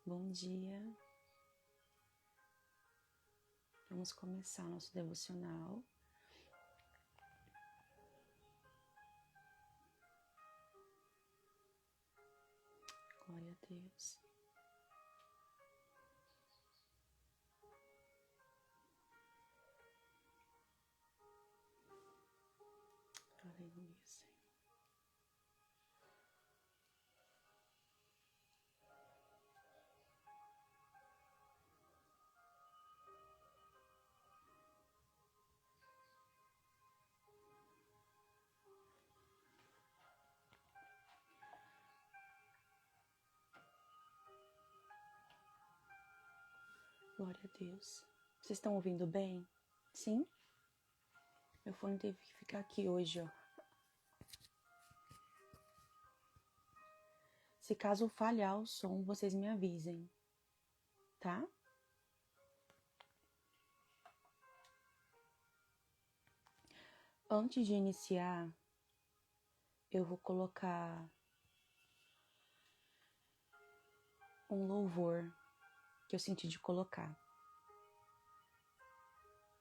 Bom dia. Vamos começar nosso devocional. Glória a Deus. Aleluia, Senhor. Glória a Deus. Vocês estão ouvindo bem? Sim? Meu fone teve que ficar aqui hoje, ó. Se caso falhar o som, vocês me avisem, tá? Antes de iniciar, eu vou colocar um louvor que eu senti de colocar.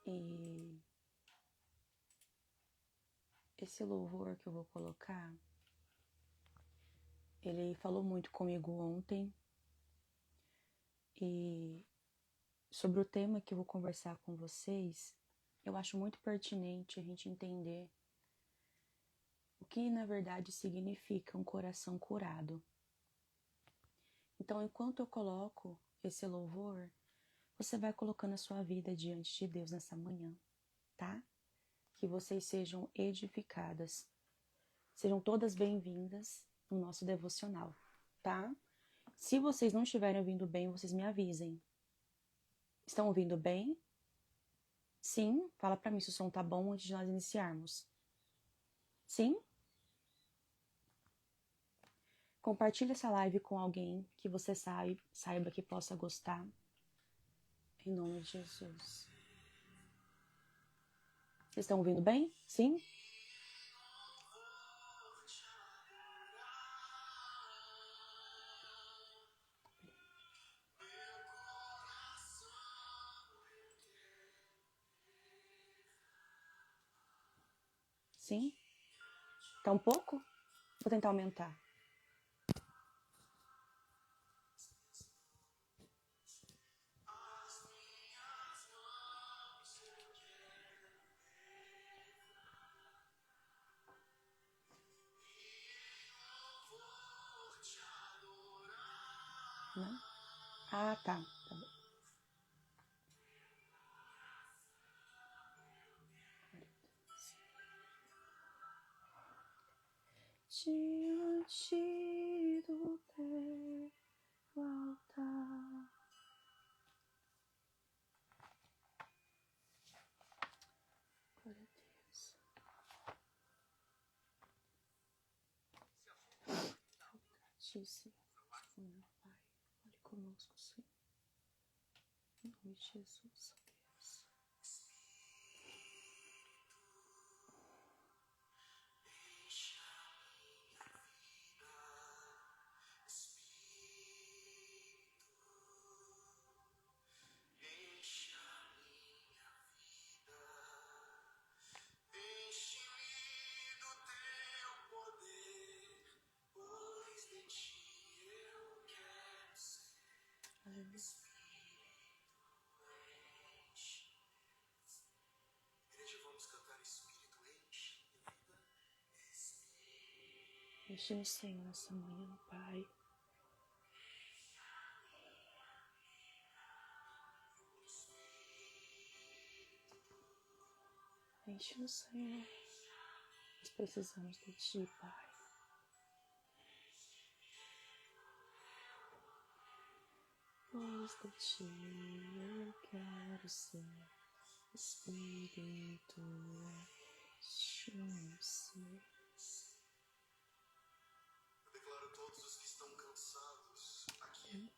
E esse louvor que eu vou colocar, ele falou muito comigo ontem. E sobre o tema que eu vou conversar com vocês, eu acho muito pertinente a gente entender o que na verdade significa um coração curado. Então, enquanto eu coloco esse louvor, você vai colocando a sua vida diante de Deus nessa manhã, tá? Que vocês sejam edificadas. Sejam todas bem-vindas no nosso devocional, tá? Se vocês não estiverem ouvindo bem, vocês me avisem. Estão ouvindo bem? Sim? Fala pra mim se o som tá bom antes de nós iniciarmos. Sim? Compartilhe essa live com alguém que você saiba que possa gostar. Em nome de Jesus. Vocês estão ouvindo bem? Sim? Sim? Tá um pouco? Vou tentar aumentar. Não? Ah, tá. Tá bom. Diante do teu altar. Glória a Deus. Altíssimo, meu Pai, fale conosco, Senhor. Em nome de Jesus, ó Deus. Aleluia. Enche no Senhor essa manhã, Pai. Enche no Senhor. Nós precisamos de Ti, Pai. Pois de Ti eu quero ser. Espírito, enche-me, Senhor. Eu declaro todos os que estão cansados aqui,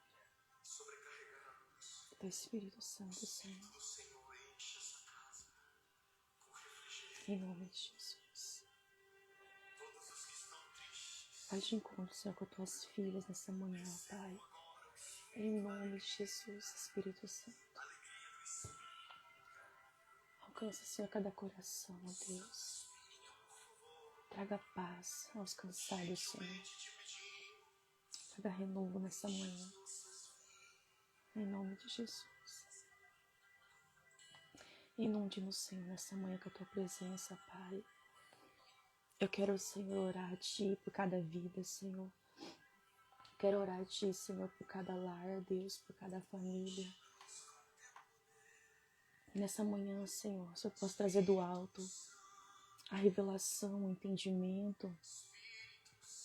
sobrecarregados. Teu Espírito Santo, O Senhor. Espírito do Senhor enche essa casa com refrigério. Em nome de Jesus. Todos os que estão tristes, Faz de encontro, Senhor, com tuas filhas nessa manhã, Pai. Em nome de Jesus, Espírito Santo. Alcança, Senhor, cada coração, ó Deus. Traga paz aos cansados, Senhor. Traga renovo nessa manhã. Em nome de Jesus. Inunde-nos, Senhor, nessa manhã com a Tua presença, Pai. Eu quero, Senhor, orar a Ti por cada vida, Senhor. Quero orar a Ti, Senhor, por cada lar, Deus, por cada família. Nessa manhã, Senhor, se eu posso trazer do alto a revelação, o entendimento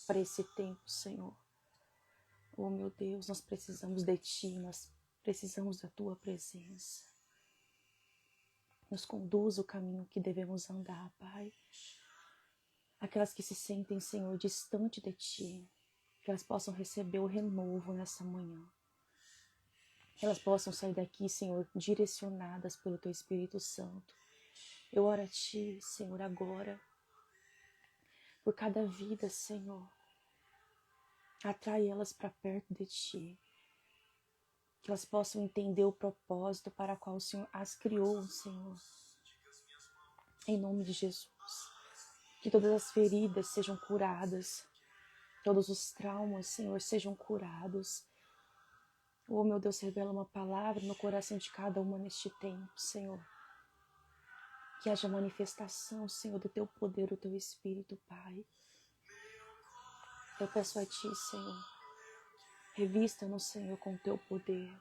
para esse tempo, Senhor. Oh, meu Deus, nós precisamos de Ti, nós precisamos da Tua presença. Nos conduz o caminho que devemos andar, Pai. Aquelas que se sentem, Senhor, distante de Ti, que elas possam receber o renovo nessa manhã. Que elas possam sair daqui, Senhor, direcionadas pelo Teu Espírito Santo. Eu oro a Ti, Senhor, agora, por cada vida, Senhor. Atrai elas para perto de Ti. Que elas possam entender o propósito para o qual o Senhor as criou, Senhor. Em nome de Jesus. Que todas as feridas sejam curadas. Todos os traumas, Senhor, sejam curados. Oh, meu Deus, revela uma palavra no coração de cada uma neste tempo, Senhor. Que haja manifestação, Senhor, do Teu poder, do Teu Espírito, Pai. Eu peço a Ti, Senhor, revista-nos, Senhor, com o Teu poder.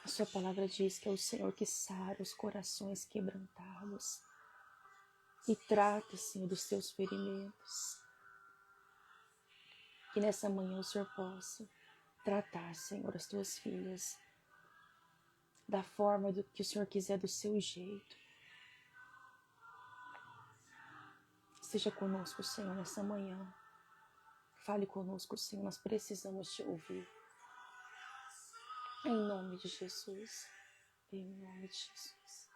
A Sua palavra diz que é o Senhor que sara os corações quebrantados e trata, Senhor, dos Teus ferimentos. Que nessa manhã o Senhor possa tratar, Senhor, as Tuas filhas da forma do que o Senhor quiser, do seu jeito. Esteja conosco, Senhor, nessa manhã. Fale conosco, Senhor, nós precisamos Te ouvir. Em nome de Jesus. Em nome de Jesus.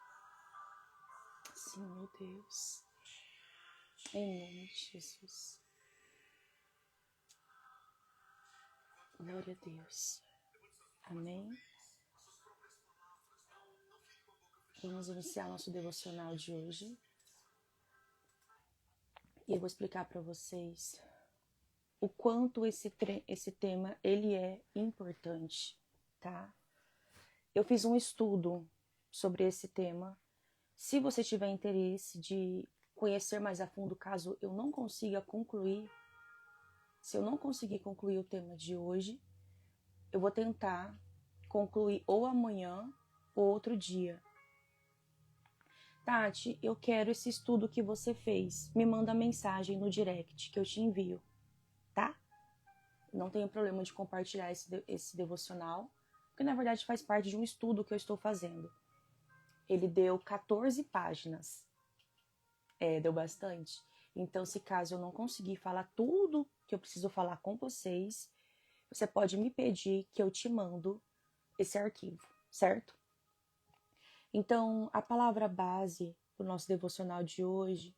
Sim, meu Deus. Em nome de Jesus. Glória a Deus. Amém. Vamos iniciar nosso devocional de hoje. E eu vou explicar para vocês o quanto esse tema ele é importante, tá? Eu fiz um estudo sobre esse tema. Se você tiver interesse de conhecer mais a fundo, caso eu não consiga concluir, se eu não conseguir concluir o tema de hoje, eu vou tentar concluir ou amanhã ou outro dia. Tati, eu quero esse estudo que você fez. Me manda mensagem no direct que eu te envio, tá? Não tenho problema de compartilhar esse devocional, porque na verdade faz parte de um estudo que eu estou fazendo. Ele deu 14 páginas. Deu bastante. Então, se caso eu não conseguir falar tudo que eu preciso falar com vocês, você pode me pedir que eu te mando esse arquivo, certo? Então, a palavra base do nosso devocional de hoje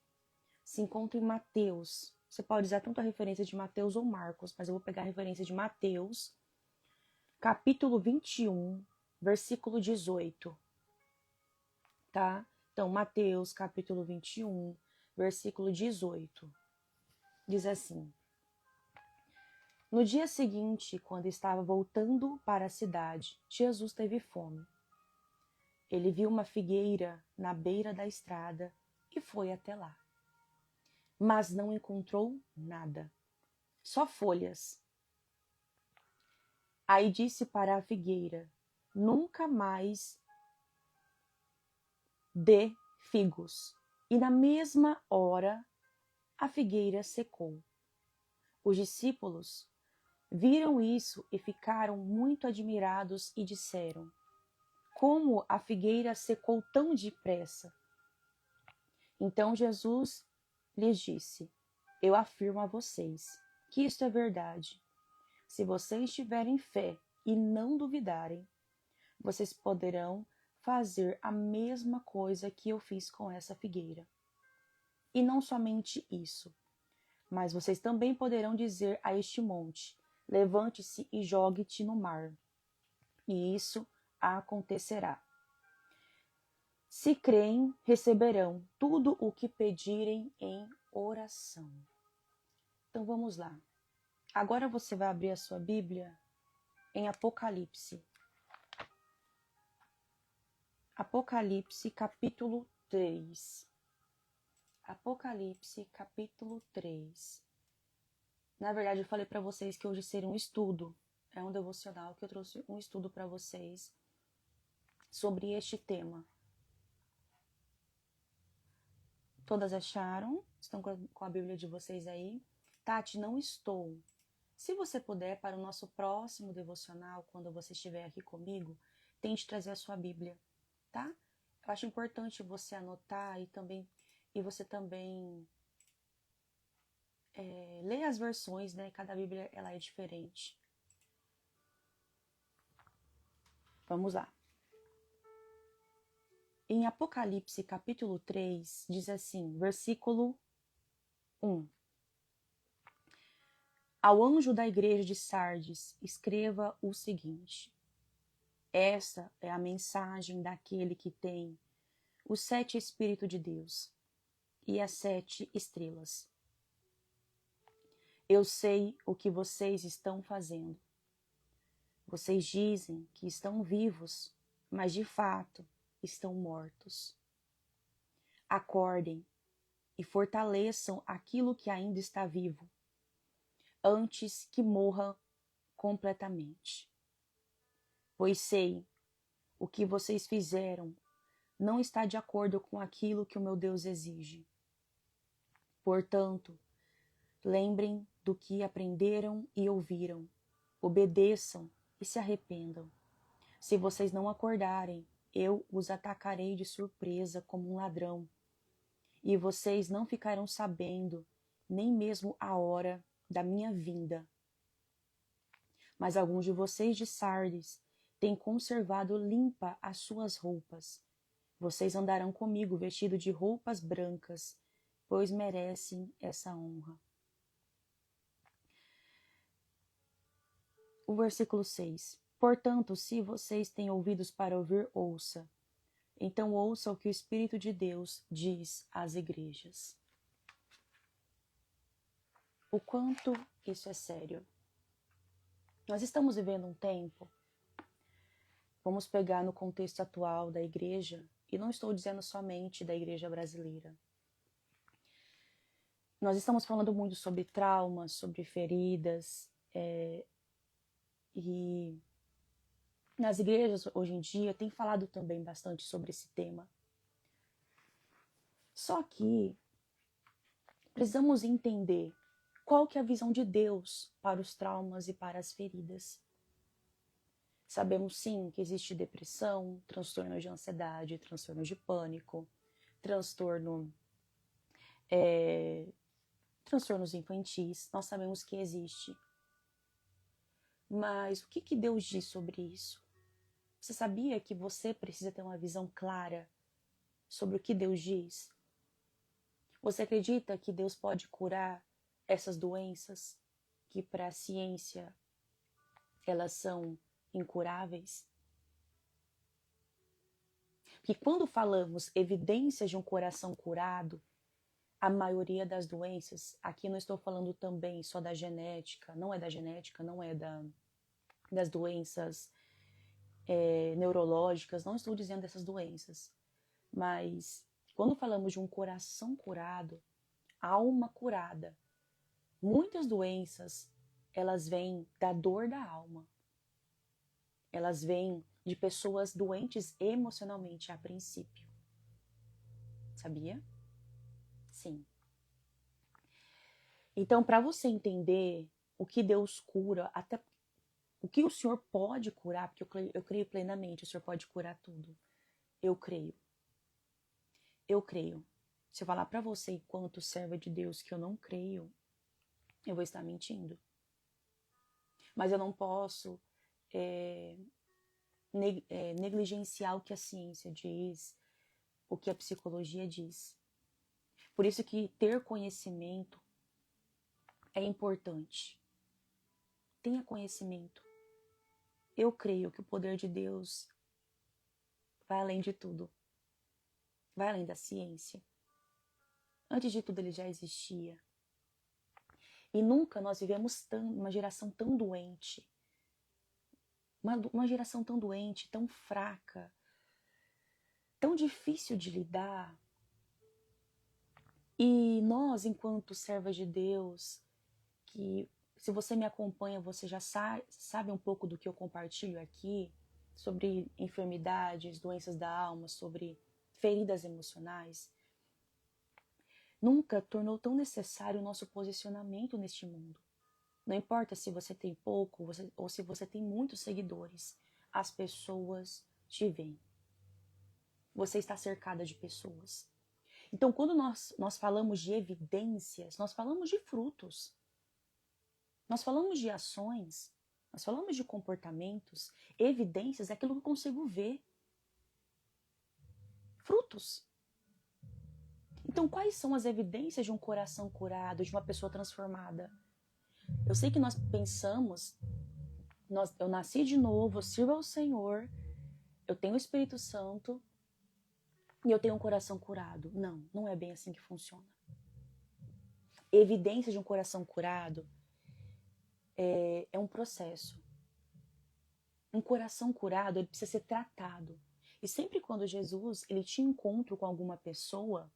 se encontra em Mateus. Você pode usar tanto a referência de Mateus ou Marcos, mas eu vou pegar a referência de Mateus, capítulo 21, versículo 18. Tá? Então, Mateus, capítulo 21, versículo 18. Diz assim: No dia seguinte, quando estava voltando para a cidade, Jesus teve fome. Ele viu uma figueira na beira da estrada e foi até lá. Mas não encontrou nada, só folhas. Aí disse para a figueira: Nunca mais dê figos. E na mesma hora a figueira secou. Os discípulos viram isso e ficaram muito admirados e disseram: Como a figueira secou tão depressa? Então Jesus lhes disse: Eu afirmo a vocês que isto é verdade. Se vocês tiverem fé e não duvidarem, vocês poderão fazer a mesma coisa que eu fiz com essa figueira. E não somente isso, mas vocês também poderão dizer a este monte: levante-se e jogue-te no mar, e isso acontecerá. Se creem, receberão tudo o que pedirem em oração. Então vamos lá. Agora você vai abrir a sua Bíblia em Apocalipse. Apocalipse, capítulo 3. Apocalipse, capítulo 3. Na verdade, eu falei para vocês que hoje seria um estudo. É um devocional que eu trouxe um estudo para vocês sobre este tema. Todas acharam? Estão com a Bíblia de vocês aí? Tati, não estou. Se você puder, para o nosso próximo devocional, quando você estiver aqui comigo, tente trazer a sua Bíblia, tá? Eu acho importante você anotar e você também ler as versões, né? Cada Bíblia ela é diferente. Vamos lá. Em Apocalipse, capítulo 3, diz assim, versículo 1. Ao anjo da igreja de Sardes, escreva o seguinte. Esta é a mensagem daquele que tem os 7 Espíritos de Deus e as 7 estrelas. Eu sei o que vocês estão fazendo. Vocês dizem que estão vivos, mas de fato estão mortos. Acordem e fortaleçam aquilo que ainda está vivo, antes que morra completamente. Pois sei, o que vocês fizeram não está de acordo com aquilo que o meu Deus exige. Portanto, lembrem do que aprenderam e ouviram, obedeçam e se arrependam. Se vocês não acordarem, eu os atacarei de surpresa como um ladrão, e vocês não ficarão sabendo nem mesmo a hora da minha vinda. Mas alguns de vocês de Sardes têm conservado limpa as suas roupas. Vocês andarão comigo vestidos de roupas brancas, pois merecem essa honra. O versículo 6. Portanto, se vocês têm ouvidos para ouvir, ouça. Então ouça o que o Espírito de Deus diz às igrejas. O quanto isso é sério. Nós estamos vivendo um tempo, vamos pegar no contexto atual da igreja, e não estou dizendo somente da igreja brasileira. Nós estamos falando muito sobre traumas, sobre feridas, e nas igrejas hoje em dia tem falado também bastante sobre esse tema. Só que precisamos entender qual que é a visão de Deus para os traumas e para as feridas. Sabemos sim que existe depressão, transtornos de ansiedade, transtornos de pânico, transtornos infantis, nós sabemos que existe. Mas o que Deus diz sobre isso? Você sabia que você precisa ter uma visão clara sobre o que Deus diz? Você acredita que Deus pode curar essas doenças que para a ciência elas são incuráveis? Porque quando falamos evidências de um coração curado, a maioria das doenças, aqui não estou falando também só da genética, não é da genética, não é das doenças neurológicas, não estou dizendo dessas doenças, mas quando falamos de um coração curado, alma curada, muitas doenças, elas vêm da dor da alma, elas vêm de pessoas doentes emocionalmente a princípio. Sabia? Sim. Então, para você entender o que Deus cura, até o que o Senhor pode curar, porque eu creio plenamente, o Senhor pode curar tudo. Eu creio. Se eu falar para você, enquanto serva de Deus, que eu não creio, eu vou estar mentindo. Mas eu não posso negligenciar o que a ciência diz, o que a psicologia diz. Por isso que ter conhecimento é importante. tenha conhecimento. Eu creio que o poder de Deus vai além de tudo. Vai além da ciência. Antes de tudo, ele já existia. E nunca nós vivemos uma geração tão doente. Uma geração tão doente, tão fraca, tão difícil de lidar. E nós, enquanto servas de Deus, que se você me acompanha, você já sabe um pouco do que eu compartilho aqui, sobre enfermidades, doenças da alma, sobre feridas emocionais, nunca tornou tão necessário o nosso posicionamento neste mundo. Não importa se você tem pouco ou se você tem muitos seguidores, as pessoas te veem. Você está cercada de pessoas. Então, quando nós falamos de evidências, nós falamos de frutos. Nós falamos de ações, nós falamos de comportamentos. Evidências é aquilo que eu consigo ver. Frutos. Então, quais são as evidências de um coração curado, de uma pessoa transformada? Eu sei que nós pensamos, eu nasci de novo, eu sirvo ao Senhor, eu tenho o Espírito Santo e eu tenho um coração curado. Não, não é bem assim que funciona. Evidência de um coração curado é um processo. Um coração curado, ele precisa ser tratado. E sempre quando Jesus ele tinha encontro com alguma pessoa,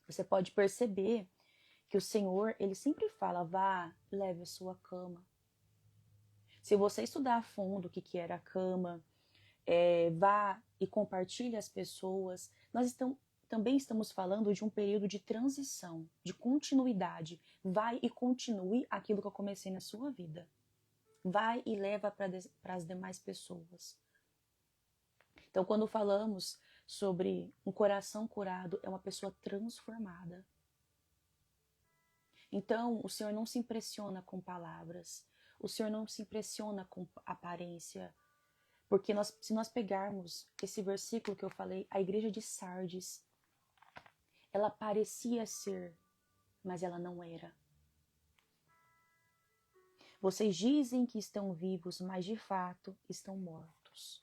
você pode perceber que o Senhor, ele sempre fala, vá, leve a sua cama. Se você estudar a fundo o que era a cama, vá e compartilhe as pessoas. Nós também estamos falando de um período de transição, de continuidade. Vai e continue aquilo que eu comecei na sua vida. Vai e leva para as demais pessoas. Então, quando falamos sobre um coração curado, é uma pessoa transformada. Então, o Senhor não se impressiona com palavras. O Senhor não se impressiona com aparência. Porque se nós pegarmos esse versículo que eu falei, a igreja de Sardes, ela parecia ser, mas ela não era. Vocês dizem que estão vivos, mas de fato estão mortos.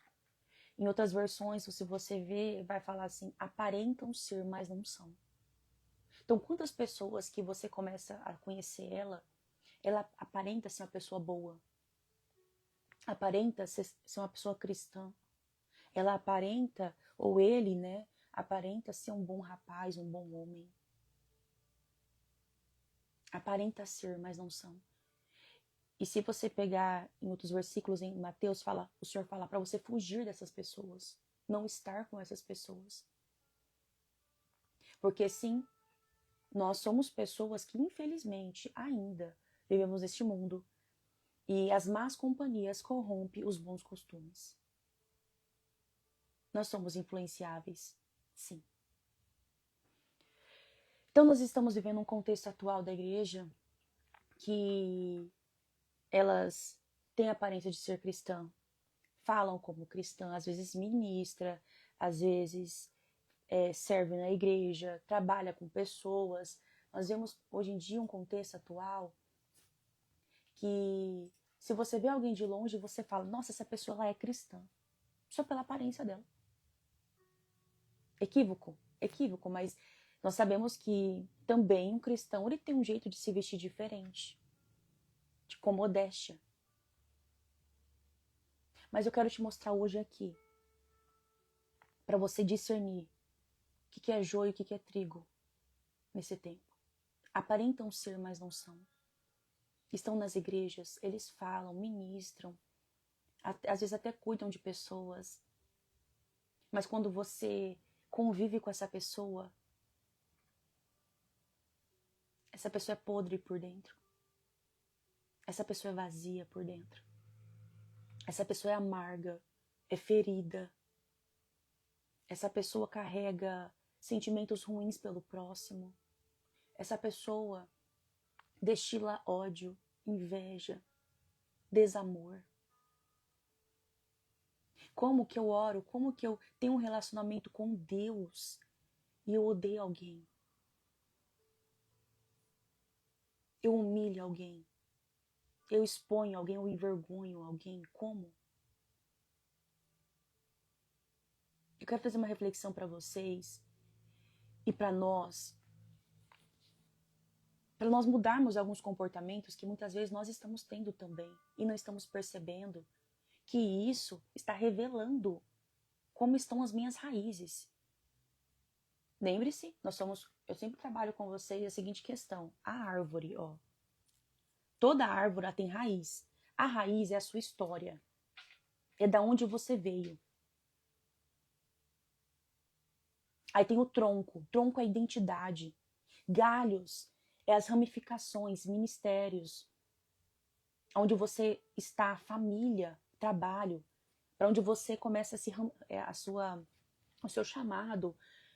Em outras versões, se você vê, vai falar assim, aparentam ser, mas não são. Então, quantas pessoas que você começa a conhecer ela aparenta ser uma pessoa boa, aparenta ser uma pessoa cristã, ela aparenta, ou ele, né, aparenta ser um bom rapaz, um bom homem. Aparenta ser, mas não são. E se você pegar em outros versículos, em Mateus, o Senhor fala para você fugir dessas pessoas, não estar com essas pessoas. Porque sim, nós somos pessoas que infelizmente ainda vivemos neste mundo e as más companhias corrompem os bons costumes. Nós somos influenciáveis, sim. Então nós estamos vivendo um contexto atual da igreja que elas têm a aparência de ser cristã, falam como cristã, às vezes ministra, às vezes serve na igreja, trabalha com pessoas. Nós vemos hoje em dia um contexto atual que se você vê alguém de longe, você fala, nossa, essa pessoa ela é cristã, só pela aparência dela. Equívoco, mas nós sabemos que também um cristão ele tem um jeito de se vestir diferente, com modéstia. Mas eu quero te mostrar hoje aqui, para você discernir o que é joio e o que é trigo nesse tempo. Aparentam ser, mas não são. Estão nas igrejas, eles falam, ministram, às vezes até cuidam de pessoas. Mas quando você convive com essa pessoa é podre por dentro. Essa pessoa é vazia por dentro. Essa pessoa é amarga, é ferida. Essa pessoa carrega sentimentos ruins pelo próximo. Essa pessoa destila ódio, inveja, desamor. Como que eu oro? Como que eu tenho um relacionamento com Deus e eu odeio alguém? Eu humilho alguém? eu exponho alguém, eu envergonho alguém? Como? Eu quero fazer uma reflexão para vocês e para nós mudarmos alguns comportamentos que muitas vezes nós estamos tendo também e não estamos percebendo que isso está revelando como estão as minhas raízes. Lembre-se, eu sempre trabalho com vocês a seguinte questão: a árvore, ó. Toda árvore ela tem raiz. A raiz é a sua história. É da onde você veio. Aí tem o tronco. Tronco é a identidade. Galhos é as ramificações, ministérios. Onde você está, família, trabalho. Para onde você começa o seu chamado.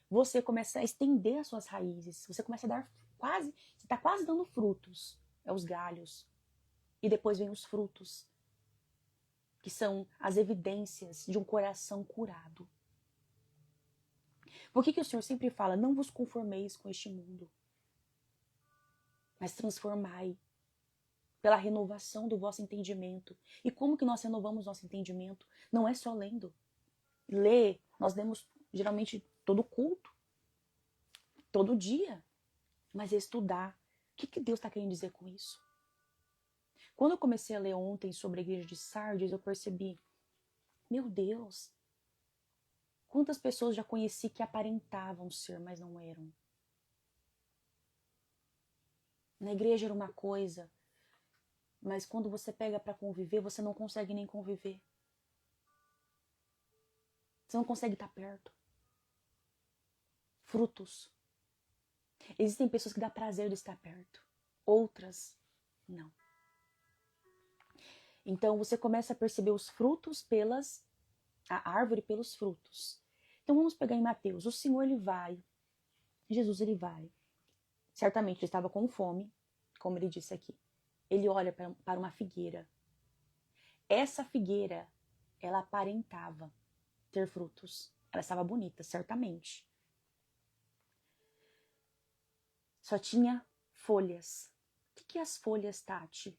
Você começa a estender as suas raízes. Você começa a dar você está quase dando frutos. É os galhos. E depois vem os frutos, que são as evidências de um coração curado. Por que o Senhor sempre fala, não vos conformeis com este mundo, mas transformai pela renovação do vosso entendimento. E como que nós renovamos nosso entendimento? Não é só lendo. Ler, nós lemos geralmente todo culto, todo dia, mas é estudar. O que Deus está querendo dizer com isso? Quando eu comecei a ler ontem sobre a igreja de Sardes, eu percebi, meu Deus, quantas pessoas já conheci que aparentavam ser, mas não eram. Na igreja era uma coisa, mas quando você pega para conviver, você não consegue nem conviver. Você não consegue estar perto. Frutos. Existem pessoas que dá prazer de estar perto. Outras, não. Então você começa a perceber os frutos a árvore pelos frutos. Então vamos pegar em Mateus. O Senhor, Jesus, ele vai. Certamente ele estava com fome, como ele disse aqui. Ele olha para uma figueira. Essa figueira, ela aparentava ter frutos. Ela estava bonita, certamente. Só tinha folhas. O que é as folhas, Tati?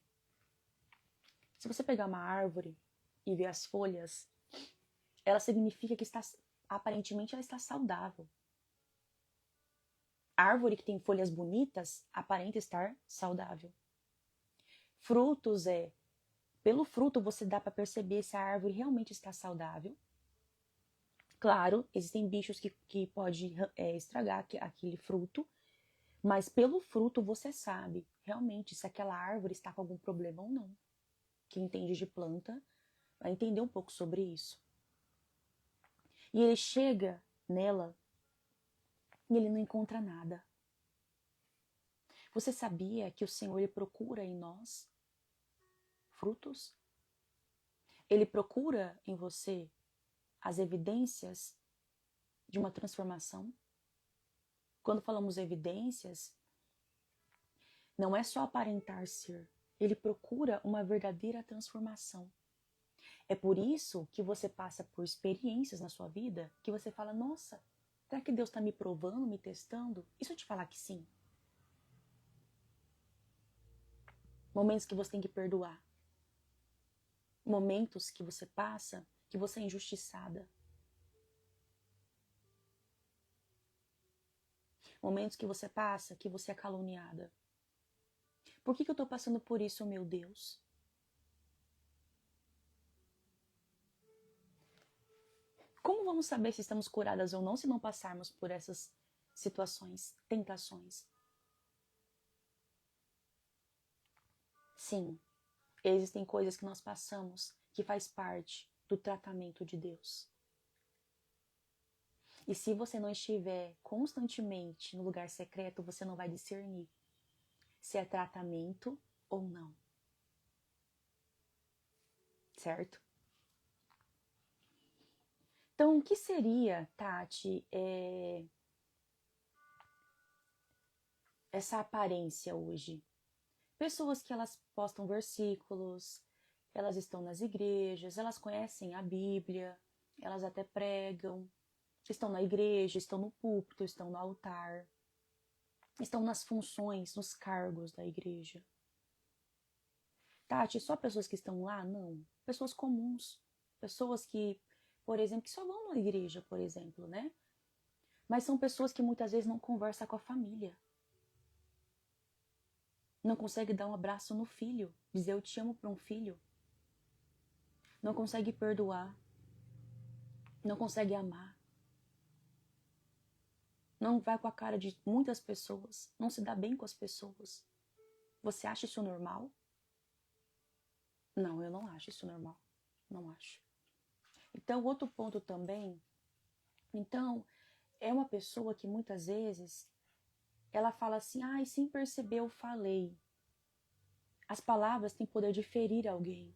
Se você pegar uma árvore e ver as folhas, ela significa que aparentemente ela está saudável. A árvore que tem folhas bonitas aparenta estar saudável. Frutos pelo fruto você dá para perceber se a árvore realmente está saudável. Claro, existem bichos que podem estragar aquele fruto, mas pelo fruto você sabe realmente se aquela árvore está com algum problema ou não. Quem entende de planta vai entender um pouco sobre isso. E ele chega nela e ele não encontra nada. Você sabia que o Senhor ele procura em nós frutos? Ele procura em você as evidências de uma transformação? Quando falamos evidências, não é só aparentar ser. Ele procura uma verdadeira transformação. É por isso que você passa por experiências na sua vida que você fala, nossa, será que Deus está me provando, me testando? E se eu te falar que sim? Momentos que você tem que perdoar. Momentos que você passa que você é injustiçada. Momentos que você passa que você é caluniada. Por que eu estou passando por isso, meu Deus? Como vamos saber se estamos curadas ou não se não passarmos por essas situações, tentações? Sim, existem coisas que nós passamos que faz parte do tratamento de Deus. E se você não estiver constantemente no lugar secreto, você não vai discernir se é tratamento ou não. Certo? Então, o que seria, Tati, essa aparência hoje? Pessoas que elas postam versículos, elas estão nas igrejas, elas conhecem a Bíblia, elas até pregam, estão na igreja, estão no púlpito, estão no altar, estão nas funções, nos cargos da igreja. Tati, só pessoas que estão lá? Não. Pessoas comuns. Pessoas que, por exemplo, que só vão na igreja, por exemplo, né? Mas são pessoas que muitas vezes não conversam com a família. Não consegue dar um abraço no filho, dizer eu te amo para um filho. Não consegue perdoar. Não consegue amar. Não vai com a cara de muitas pessoas. Não se dá bem com as pessoas. Você acha isso normal? Não, eu não acho isso normal. Não acho. Então, outro ponto também. Então, é uma pessoa que muitas vezes ela fala assim, ai, sem perceber eu falei. As palavras têm poder de ferir alguém.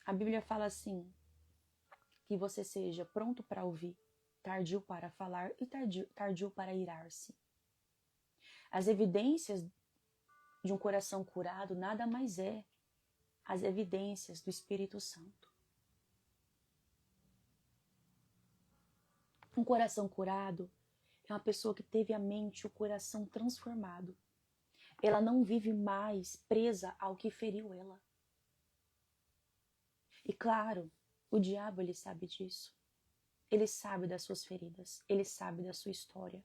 A Bíblia fala assim, que você seja pronto para ouvir, tardio para falar e tardio para irar-se. As evidências de um coração curado nada mais é as evidências do Espírito Santo. Um coração curado é uma pessoa que teve a mente e o coração transformado. Ela não vive mais presa ao que feriu ela. E claro, o diabo ele sabe disso. Ele sabe das suas feridas, ele sabe da sua história.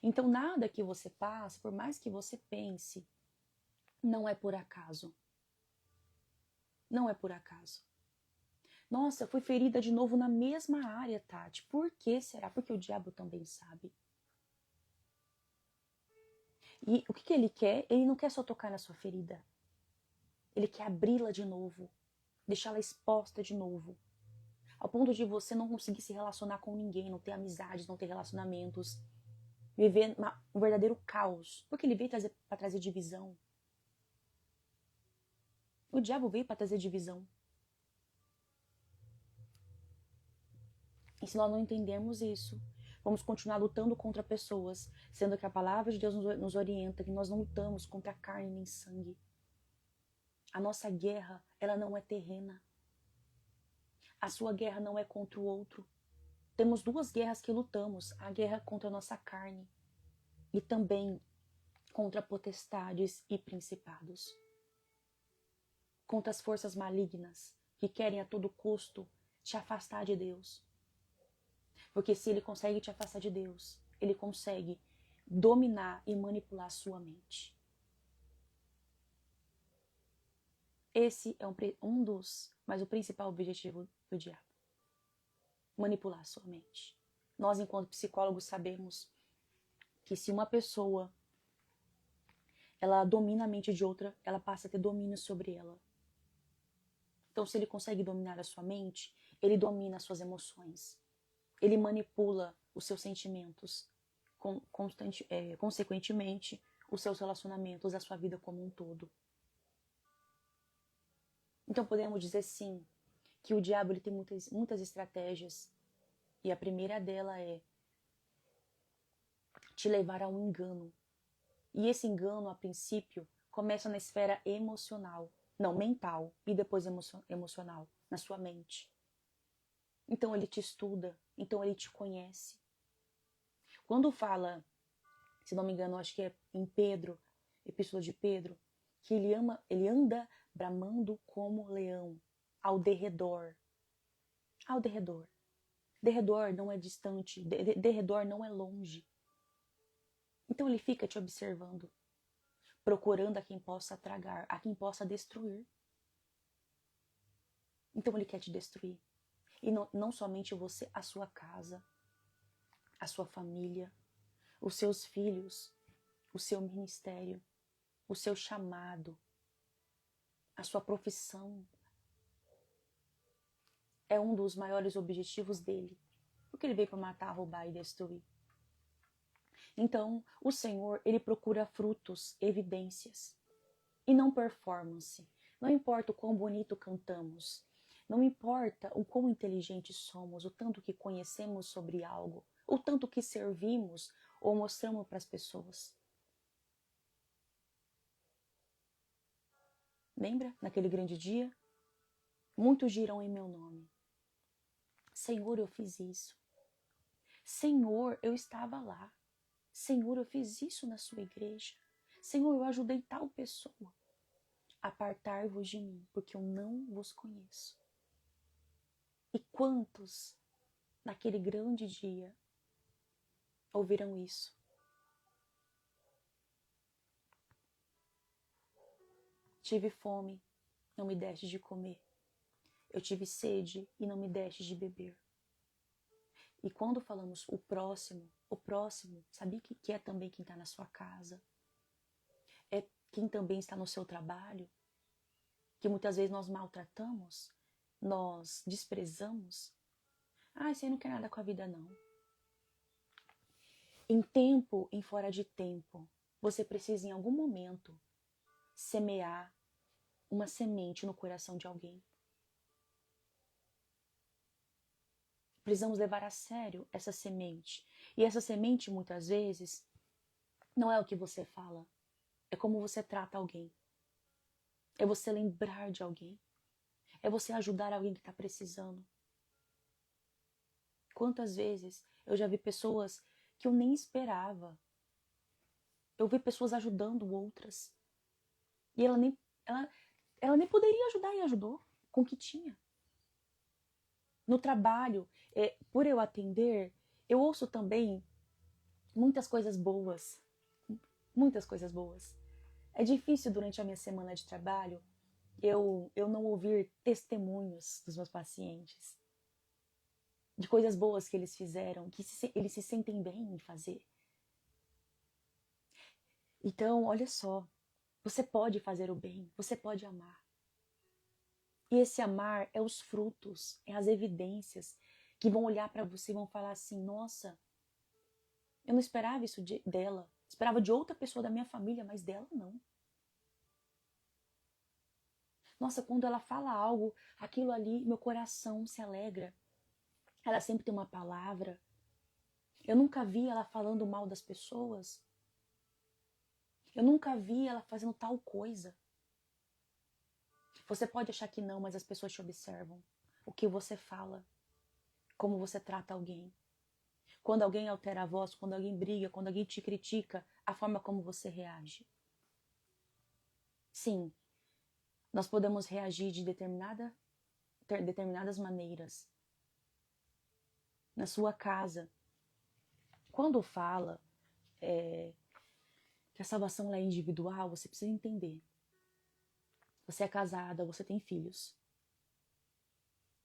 Então nada que você passa, por mais que você pense, não é por acaso. Não é por acaso. Nossa, eu fui ferida de novo na mesma área, Tati. Por que será? Porque o diabo também sabe. E o que ele quer? Ele não quer só tocar na sua ferida. Ele quer abri-la de novo, deixá-la exposta de novo. Ao ponto de você não conseguir se relacionar com ninguém, não ter amizades, não ter relacionamentos. Viver um verdadeiro caos. Porque ele veio para trazer divisão. O diabo veio para trazer divisão. E se nós não entendermos isso, vamos continuar lutando contra pessoas, sendo que a palavra de Deus nos orienta que nós não lutamos contra carne nem sangue. A nossa guerra, ela não é terrena. A sua guerra não é contra o outro. Temos duas guerras que lutamos, a guerra contra a nossa carne e também contra potestades e principados. Contra as forças malignas que querem a todo custo te afastar de Deus. Porque se ele consegue te afastar de Deus, ele consegue dominar e manipular a sua mente. Esse é um dos, mas o principal objetivo do diabo. Manipular a sua mente. Nós, enquanto psicólogos, sabemos que se uma pessoa ela domina a mente de outra, ela passa a ter domínio sobre ela. Então, se ele consegue dominar a sua mente, ele domina as suas emoções. Ele manipula os seus sentimentos, consequentemente, os seus relacionamentos, a sua vida como um todo. Então podemos dizer sim, que o diabo ele tem muitas estratégias, e a primeira dela é te levar a um engano. E esse engano, a princípio, começa na esfera emocional, não mental, e depois emocional, na sua mente. Então ele te estuda, então ele te conhece. Quando fala, se não me engano, acho que é em Pedro, Epístola de Pedro, que ele anda bramando como leão, ao derredor. Ao derredor. Derredor não é distante, derredor não é longe. Então ele fica te observando, procurando a quem possa tragar, a quem possa destruir. Então ele quer te destruir. E não somente você, a sua casa, a sua família, os seus filhos, o seu ministério, o seu chamado, a sua profissão. É um dos maiores objetivos dele. Porque ele veio para matar, roubar e destruir. Então, o Senhor, ele procura frutos, evidências, e não performance. Não importa o quão bonito cantamos, não importa o quão inteligentes somos, o tanto que conhecemos sobre algo, o tanto que servimos ou mostramos para as pessoas. Lembra, naquele grande dia? Muitos dirão em meu nome: Senhor, eu fiz isso. Senhor, eu estava lá. Senhor, eu fiz isso na sua igreja. Senhor, eu ajudei tal pessoa. Apartai-vos de mim, porque eu não vos conheço. E quantos, naquele grande dia, ouviram isso? Tive fome, não me deste de comer. Eu tive sede e não me deste de beber. E quando falamos o próximo, sabia que é também quem está na sua casa? É quem também está no seu trabalho? Que muitas vezes nós maltratamos, nós desprezamos. Ah, isso aí não quer nada com a vida, não. Em tempo, em fora de tempo, você precisa em algum momento semear uma semente no coração de alguém. Precisamos levar a sério essa semente. E essa semente, muitas vezes, não é o que você fala, é como você trata alguém. É você lembrar de alguém. É você ajudar alguém que está precisando. Quantas vezes eu já vi pessoas que eu nem esperava. Eu vi pessoas ajudando outras. E ela nem poderia ajudar e ajudou com o que tinha. No trabalho, por eu atender, eu ouço também muitas coisas boas. Muitas coisas boas. É difícil durante a minha semana de trabalho eu não ouvir testemunhos dos meus pacientes. De coisas boas que eles fizeram, que eles se sentem bem em fazer. Então, olha só, você pode fazer o bem, você pode amar. E esse amar é os frutos, é as evidências que vão olhar para você e vão falar assim: nossa, eu não esperava isso dela. Esperava de outra pessoa da minha família, mas dela não. Nossa, quando ela fala algo, aquilo ali, meu coração se alegra. Ela sempre tem uma palavra. Eu nunca vi ela falando mal das pessoas. Eu nunca vi ela fazendo tal coisa. Você pode achar que não, mas as pessoas te observam. O que você fala, como você trata alguém. Quando alguém altera a voz, quando alguém briga, quando alguém te critica, a forma como você reage. Sim, nós podemos reagir de determinadas maneiras. Na sua casa, quando fala que a salvação é individual, você precisa entender. Você é casada, você tem filhos.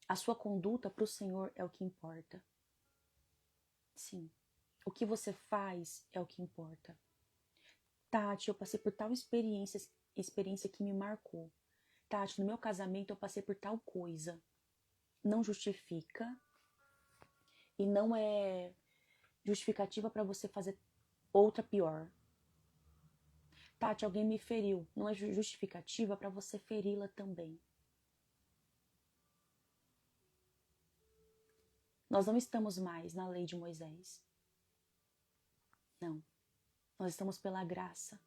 A sua conduta para o Senhor é o que importa. Sim, o que você faz é o que importa. Tati, eu passei por tal experiência que me marcou. Tati, no meu casamento eu passei por tal coisa. Não justifica e não é justificativa para você fazer outra pior. Tati, alguém me feriu. Não é justificativa para você feri-la também. Nós não estamos mais na lei de Moisés. Não. Nós estamos pela graça.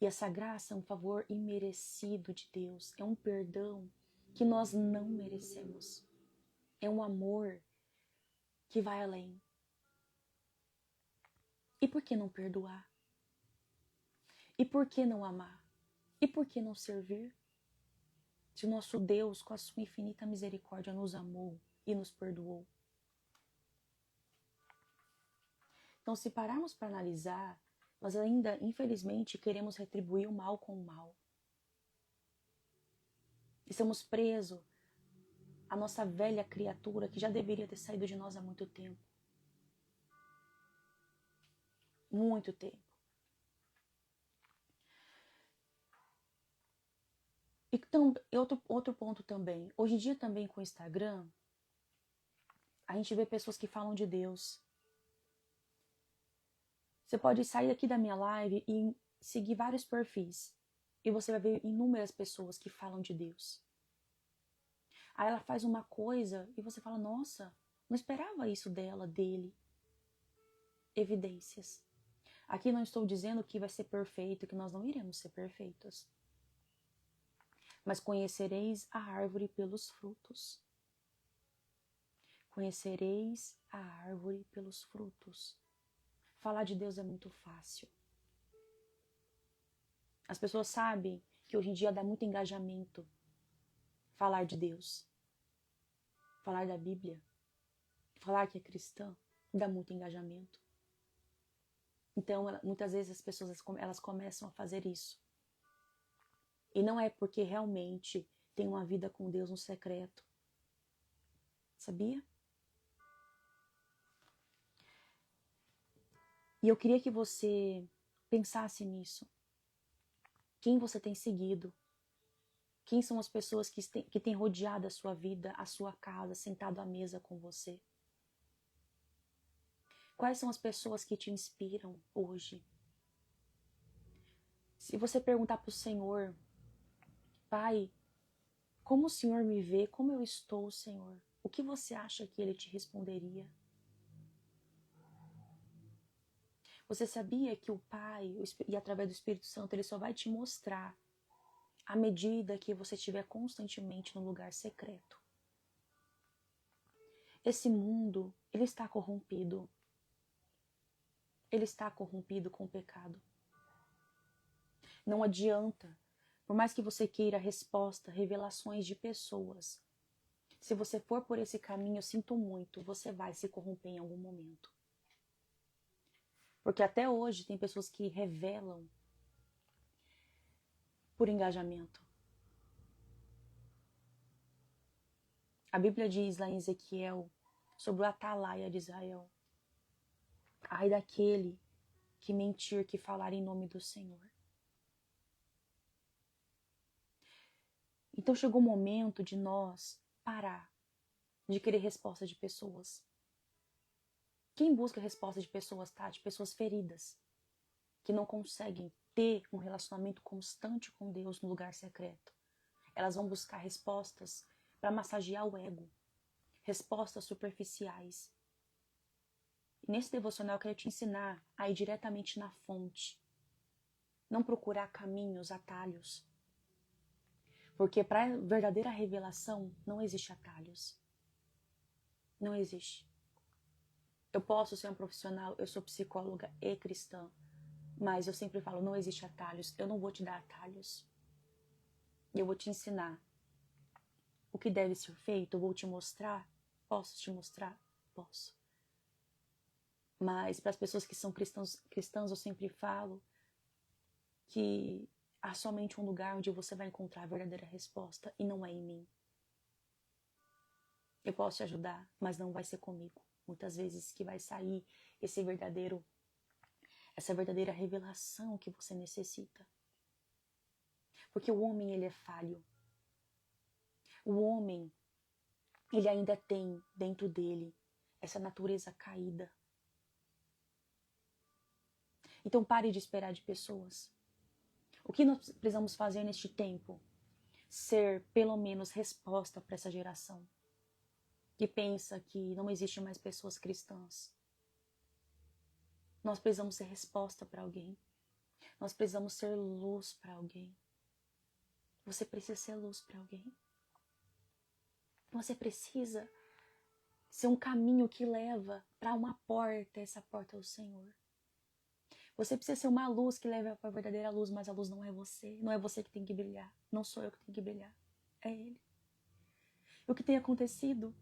E essa graça é um favor imerecido de Deus. É um perdão que nós não merecemos. É um amor que vai além. E por que não perdoar? E por que não amar? E por que não servir? Se o nosso Deus, com a sua infinita misericórdia, nos amou e nos perdoou. Então, se pararmos para analisar, nós ainda, infelizmente, queremos retribuir o mal com o mal. Estamos presos à nossa velha criatura que já deveria ter saído de nós há muito tempo. Muito tempo. Então, outro ponto também. Hoje em dia também com o Instagram, a gente vê pessoas que falam de Deus. Você pode sair aqui da minha live e seguir vários perfis. E você vai ver inúmeras pessoas que falam de Deus. Aí ela faz uma coisa e você fala, nossa, não esperava isso dela, dele. Evidências. Aqui não estou dizendo que vai ser perfeito, que nós não iremos ser perfeitos. Mas conhecereis a árvore pelos frutos. Conhecereis a árvore pelos frutos. Falar de Deus é muito fácil. As pessoas sabem que hoje em dia dá muito engajamento falar de Deus, falar da Bíblia, falar que é cristã, dá muito engajamento. Então, muitas vezes as pessoas elas começam a fazer isso. E não é porque realmente tem uma vida com Deus no secreto. Sabia? E eu queria que você pensasse nisso. Quem você tem seguido? Quem são as pessoas que têm rodeado a sua vida, a sua casa, sentado à mesa com você? Quais são as pessoas que te inspiram hoje? Se você perguntar para o Senhor, Pai, como o Senhor me vê? Como eu estou, Senhor? O que você acha que Ele te responderia? Você sabia que o Pai, e através do Espírito Santo, Ele só vai te mostrar à medida que você estiver constantemente no lugar secreto. Esse mundo, ele está corrompido. Ele está corrompido com o pecado. Não adianta, por mais que você queira resposta, revelações de pessoas, se você for por esse caminho, eu sinto muito, você vai se corromper em algum momento. Porque até hoje tem pessoas que revelam por engajamento. A Bíblia diz lá em Ezequiel sobre o atalaia de Israel. Ai daquele que mentir, que falar em nome do Senhor. Então chegou o momento de nós parar de querer resposta de pessoas. Quem busca resposta de pessoas, tá? De pessoas feridas, que não conseguem ter um relacionamento constante com Deus no lugar secreto. Elas vão buscar respostas para massagear o ego, respostas superficiais. E nesse devocional eu quero te ensinar a ir diretamente na fonte. Não procurar caminhos, atalhos. Porque para a verdadeira revelação não existe atalhos. Não existe. Eu posso ser um profissional, eu sou psicóloga e cristã, mas eu sempre falo, não existe atalhos. Eu não vou te dar atalhos. Eu vou te ensinar o que deve ser feito, eu vou te mostrar. Posso te mostrar? Posso. Mas para as pessoas que são cristãs, eu sempre falo que há somente um lugar onde você vai encontrar a verdadeira resposta e não é em mim. Eu posso te ajudar, mas não vai ser comigo. Muitas vezes que vai sair essa verdadeira revelação que você necessita. Porque o homem, ele é falho. O homem, ele ainda tem dentro dele essa natureza caída. Então pare de esperar de pessoas. O que nós precisamos fazer neste tempo? Ser, pelo menos, resposta para essa geração que pensa que não existe mais pessoas cristãs. Nós precisamos ser resposta para alguém. Nós precisamos ser luz para alguém. Você precisa ser luz para alguém. Você precisa ser um caminho que leva para uma porta, essa porta é o Senhor. Você precisa ser uma luz que leva para a verdadeira luz, mas a luz não é você. Não é você que tem que brilhar. Não sou eu que tenho que brilhar. É Ele. E o que tem acontecido?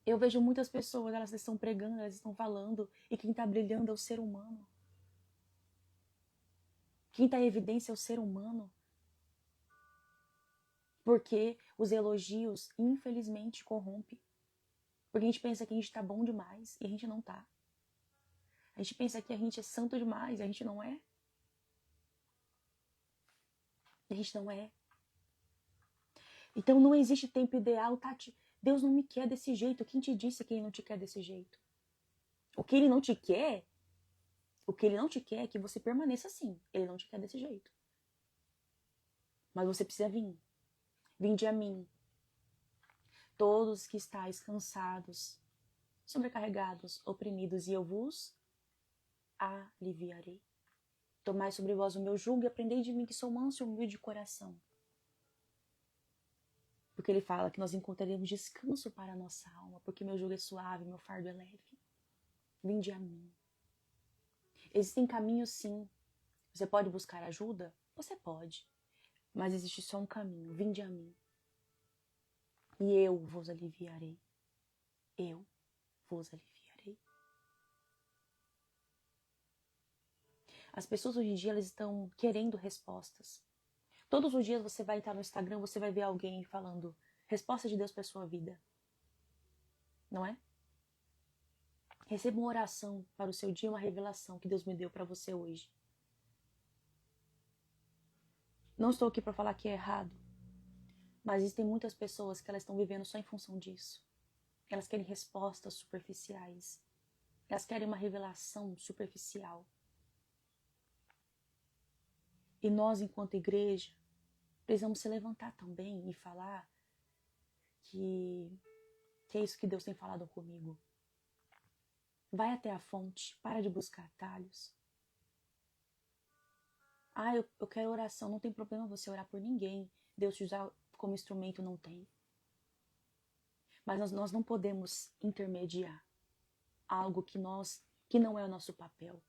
Eu vejo muitas pessoas, elas estão pregando, elas estão falando, e quem está brilhando é o ser humano. Quem está em evidência é o ser humano. Porque os elogios, infelizmente, corrompem. Porque a gente pensa que a gente está bom demais e a gente não está. A gente pensa que a gente é santo demais e a gente não é. A gente não é. Então não existe tempo ideal, Tati. Deus não me quer desse jeito. Quem te disse que Ele não te quer desse jeito? O que Ele não te quer é que você permaneça assim. Ele não te quer desse jeito. Mas você precisa vir. Vinde a mim. Todos que estáis cansados, sobrecarregados, oprimidos, e eu vos aliviarei. Tomai sobre vós o meu jugo e aprendei de mim, que sou manso e humilde de coração. Porque ele fala que nós encontraremos descanso para a nossa alma, porque meu jugo é suave, meu fardo é leve. Vinde a mim. Existem caminhos, sim. Você pode buscar ajuda? Você pode. Mas existe só um caminho. Vinde a mim. E eu vos aliviarei. Eu vos aliviarei. As pessoas hoje em dia, elas estão querendo respostas. Todos os dias você vai entrar no Instagram, você vai ver alguém falando resposta de Deus para sua vida. Não é? Receba uma oração para o seu dia, uma revelação que Deus me deu para você hoje. Não estou aqui para falar que é errado, mas existem muitas pessoas que elas estão vivendo só em função disso. Elas querem respostas superficiais. Elas querem uma revelação superficial. E nós, enquanto igreja, precisamos se levantar também e falar que é isso que Deus tem falado comigo. Vai até a fonte, para de buscar atalhos. Eu quero oração, não tem problema você orar por ninguém. Deus te usar como instrumento, não tem. Mas nós não podemos intermediar algo que não é o nosso papel.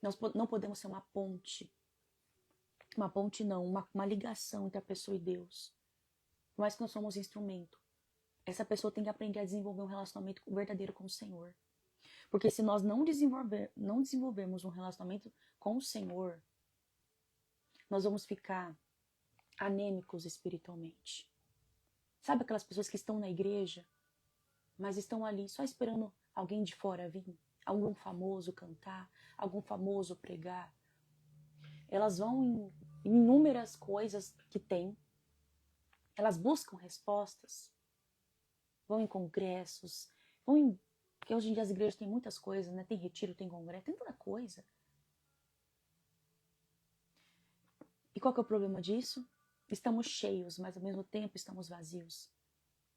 Nós não podemos ser uma ponte. Uma ponte não, uma ligação entre a pessoa e Deus. Mas que nós somos instrumento. Essa pessoa tem que aprender a desenvolver um relacionamento verdadeiro com o Senhor. Porque se nós não desenvolvermos um relacionamento com o Senhor, nós vamos ficar anêmicos espiritualmente. Sabe aquelas pessoas que estão na igreja, mas estão ali só esperando alguém de fora vir? Algum famoso cantar, algum famoso pregar. Elas vão em inúmeras coisas que tem. Elas buscam respostas. Vão em congressos, porque hoje em dia as igrejas têm muitas coisas, né? Tem retiro, tem congresso, tem toda coisa. E qual que é o problema disso? Estamos cheios, mas ao mesmo tempo estamos vazios.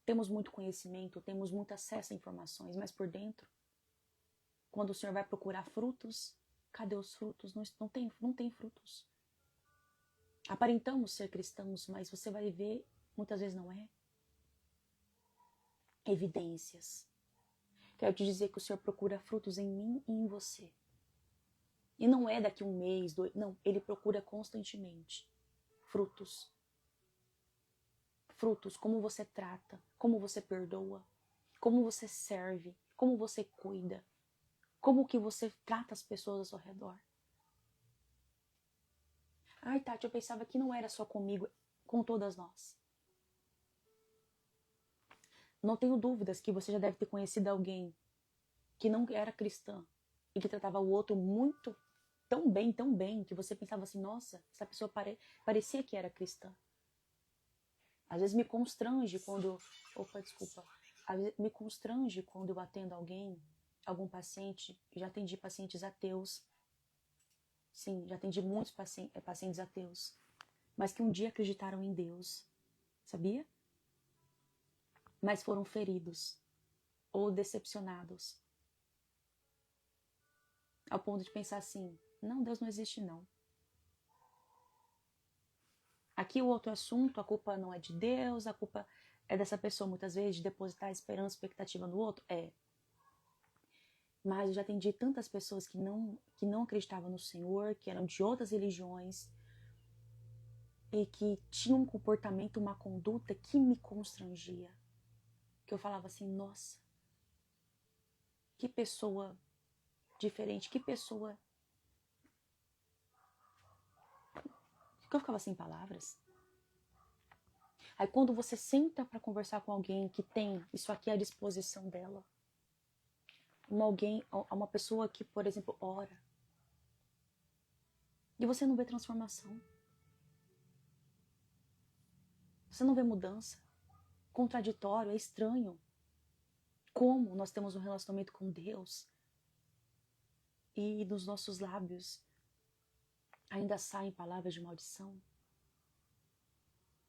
Temos muito conhecimento, temos muito acesso a informações, mas por dentro, quando o Senhor vai procurar frutos, cadê os frutos? Não tem frutos. Aparentamos ser cristãos, mas você vai ver, muitas vezes não é. Evidências. Quero te dizer que o Senhor procura frutos em mim e em você. E não é daqui um mês, dois, não. Ele procura constantemente frutos. Frutos, como você trata, como você perdoa, como você serve, como você cuida, como que você trata as pessoas ao seu redor. Ai, Tati, eu pensava que não era só comigo, com todas nós. Não tenho dúvidas que você já deve ter conhecido alguém que não era cristã e que tratava o outro muito tão bem, que você pensava assim, nossa, essa pessoa parecia que era cristã. Às vezes me constrange quando... Às vezes me constrange quando eu atendo alguém, algum paciente. Já atendi pacientes ateus. Sim, já atendi muitos pacientes ateus. Mas que um dia acreditaram em Deus. Sabia? Mas foram feridos ou decepcionados. Ao ponto de pensar assim, não, Deus não existe não. Aqui o outro assunto, a culpa não é de Deus, a culpa é dessa pessoa muitas vezes de depositar esperança, expectativa no outro. É. Mas eu já atendi tantas pessoas que não acreditavam no Senhor, que eram de outras religiões e que tinham um comportamento, uma conduta que me constrangia. Que eu falava assim, nossa, que pessoa diferente, que pessoa... Que eu ficava sem palavras. Aí quando você senta para conversar com alguém que tem isso aqui à disposição dela, uma pessoa que, por exemplo, ora, e você não vê transformação, você não vê mudança, contraditório, é estranho. Como nós temos um relacionamento com Deus e dos nossos lábios ainda saem palavras de maldição,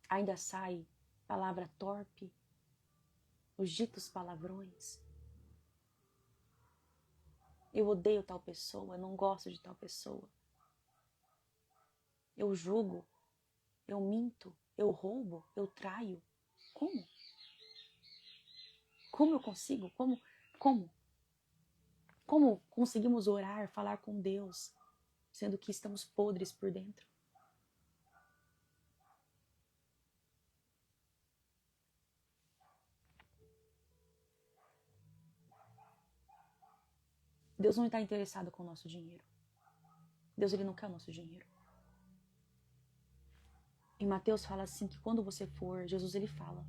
ainda sai palavra torpe, os ditos palavrões. Eu odeio tal pessoa, eu não gosto de tal pessoa. Eu julgo, eu minto, eu roubo, eu traio. Como? Como eu consigo? Como conseguimos orar, falar com Deus, sendo que estamos podres por dentro. Deus não está interessado com o nosso dinheiro. Deus, ele não quer o nosso dinheiro. Em Mateus fala assim que quando você for, Jesus ele fala,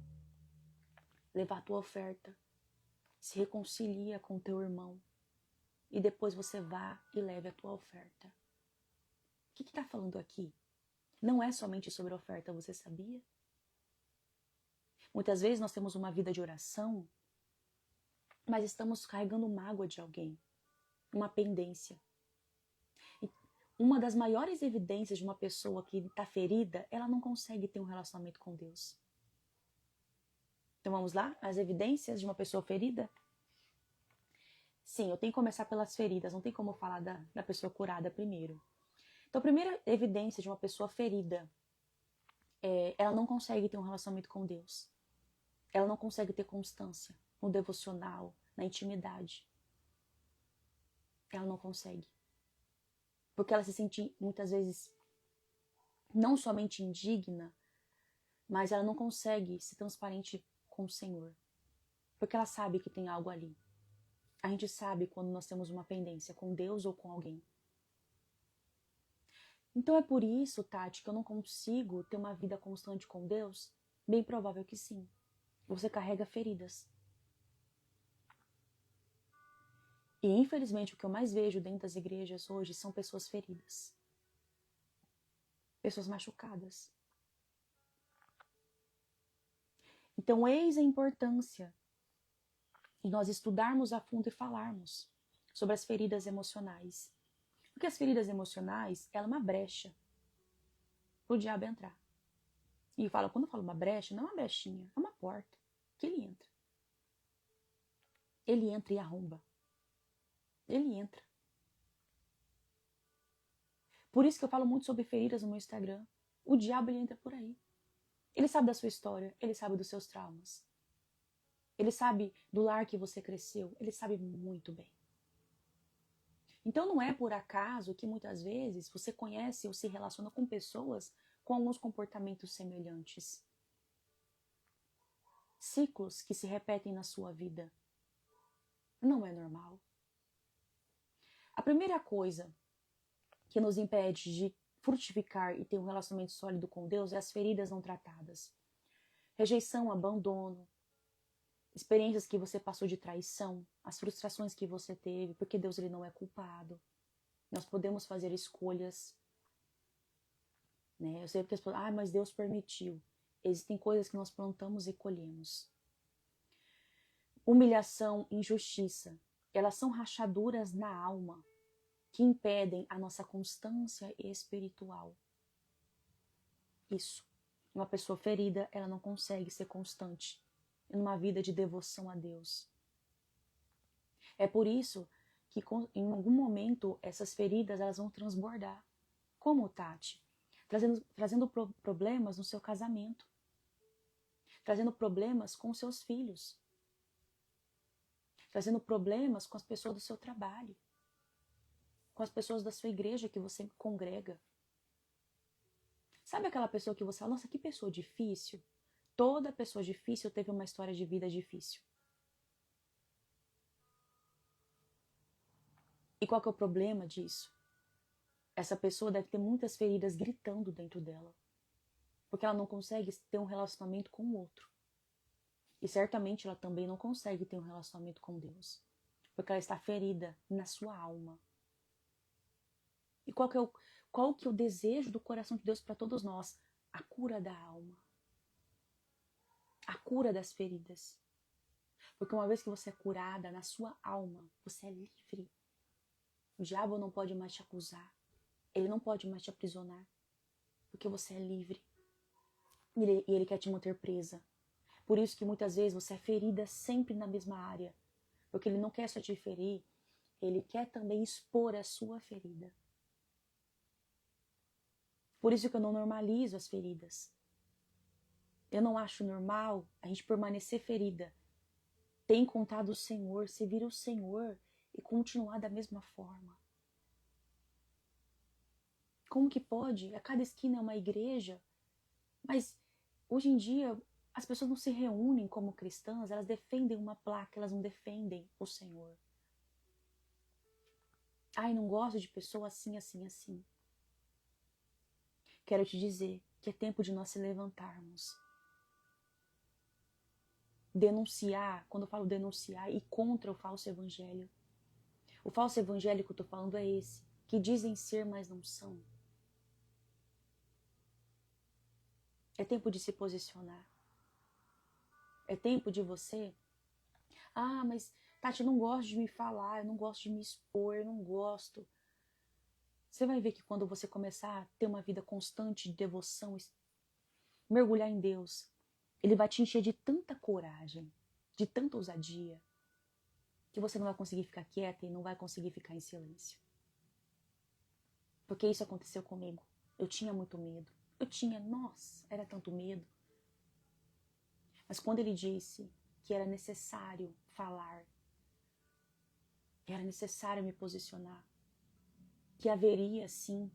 levar a tua oferta, se reconcilia com o teu irmão e depois você vá e leve a tua oferta. O que está falando aqui? Não é somente sobre a oferta, você sabia? Muitas vezes nós temos uma vida de oração, mas estamos carregando mágoa de alguém, uma pendência. E uma das maiores evidências de uma pessoa que está ferida, ela não consegue ter um relacionamento com Deus. Então vamos lá? As evidências de uma pessoa ferida? Sim, eu tenho que começar pelas feridas, não tem como falar da pessoa curada primeiro. Então a primeira evidência de uma pessoa ferida é ela não consegue ter um relacionamento com Deus. Ela não consegue ter constância no devocional, na intimidade. Ela não consegue. Porque ela se sente, muitas vezes, não somente indigna, mas ela não consegue ser transparente com o Senhor. Porque ela sabe que tem algo ali. A gente sabe quando nós temos uma pendência com Deus ou com alguém. Então é por isso, Tati, que eu não consigo ter uma vida constante com Deus? Bem provável que sim. Você carrega feridas. E infelizmente o que eu mais vejo dentro das igrejas hoje são pessoas feridas. Pessoas machucadas. Então eis a importância de nós estudarmos a fundo e falarmos sobre as feridas emocionais. Porque as feridas emocionais, ela é uma brecha para o diabo entrar. E quando eu falo uma brecha, não é uma brechinha, é uma porta que ele entra. Ele entra e arromba. Ele entra. Por isso que eu falo muito sobre feridas no meu Instagram. O diabo, ele entra por aí. Ele sabe da sua história, ele sabe dos seus traumas. Ele sabe do lar que você cresceu, ele sabe muito bem. Então não é por acaso que muitas vezes você conhece ou se relaciona com pessoas com alguns comportamentos semelhantes. Ciclos que se repetem na sua vida. Não é normal. A primeira coisa que nos impede de frutificar e ter um relacionamento sólido com Deus é as feridas não tratadas. Rejeição, abandono, experiências que você passou de traição, as frustrações que você teve, porque Deus ele não é culpado. Nós podemos fazer escolhas. Né? Eu sei que as pessoas, mas Deus permitiu. Existem coisas que nós plantamos e colhemos. Humilhação, injustiça, elas são rachaduras na alma que impedem a nossa constância espiritual. Isso. Uma pessoa ferida, ela não consegue ser constante numa vida de devoção a Deus. É por isso que em algum momento essas feridas elas vão transbordar. Como, Tati? Trazendo problemas no seu casamento. Trazendo problemas com seus filhos. Trazendo problemas com as pessoas do seu trabalho. Com as pessoas da sua igreja que você congrega. Sabe aquela pessoa que você fala, nossa, que pessoa difícil? Toda pessoa difícil teve uma história de vida difícil. E qual que é o problema disso? Essa pessoa deve ter muitas feridas gritando dentro dela. Porque ela não consegue ter um relacionamento com o outro. E certamente ela também não consegue ter um relacionamento com Deus. Porque ela está ferida na sua alma. E qual que é o desejo do coração de Deus para todos nós? A cura da alma. A cura das feridas. Porque uma vez que você é curada na sua alma, você é livre. O diabo não pode mais te acusar. Ele não pode mais te aprisionar. Porque você é livre. E ele quer te manter presa. Por isso que muitas vezes você é ferida sempre na mesma área. Porque ele não quer só te ferir, ele quer também expor a sua ferida. Por isso que eu não normalizo as feridas. Eu não acho normal a gente permanecer ferida, ter encontrado o Senhor, servir o Senhor e continuar da mesma forma. Como que pode? A cada esquina é uma igreja. Mas hoje em dia as pessoas não se reúnem como cristãs, elas defendem uma placa, elas não defendem o Senhor. Ai, não gosto de pessoa assim, assim, assim. Quero te dizer que é tempo de nós se levantarmos. Denunciar, quando eu falo denunciar, e contra o falso evangelho. O falso evangelho que eu estou falando é esse, que dizem ser, mas não são. É tempo de se posicionar. É tempo de você... Ah, mas Tati, eu não gosto de me falar, eu não gosto de me expor, eu não gosto. Você vai ver que quando você começar a ter uma vida constante de devoção, mergulhar em Deus, Ele vai te encher de tanta coragem, de tanta ousadia, que você não vai conseguir ficar quieta e não vai conseguir ficar em silêncio. Porque isso aconteceu comigo. Eu tinha muito medo. Nossa, era tanto medo. Mas quando Ele disse que era necessário falar, que era necessário me posicionar, que haveria sim,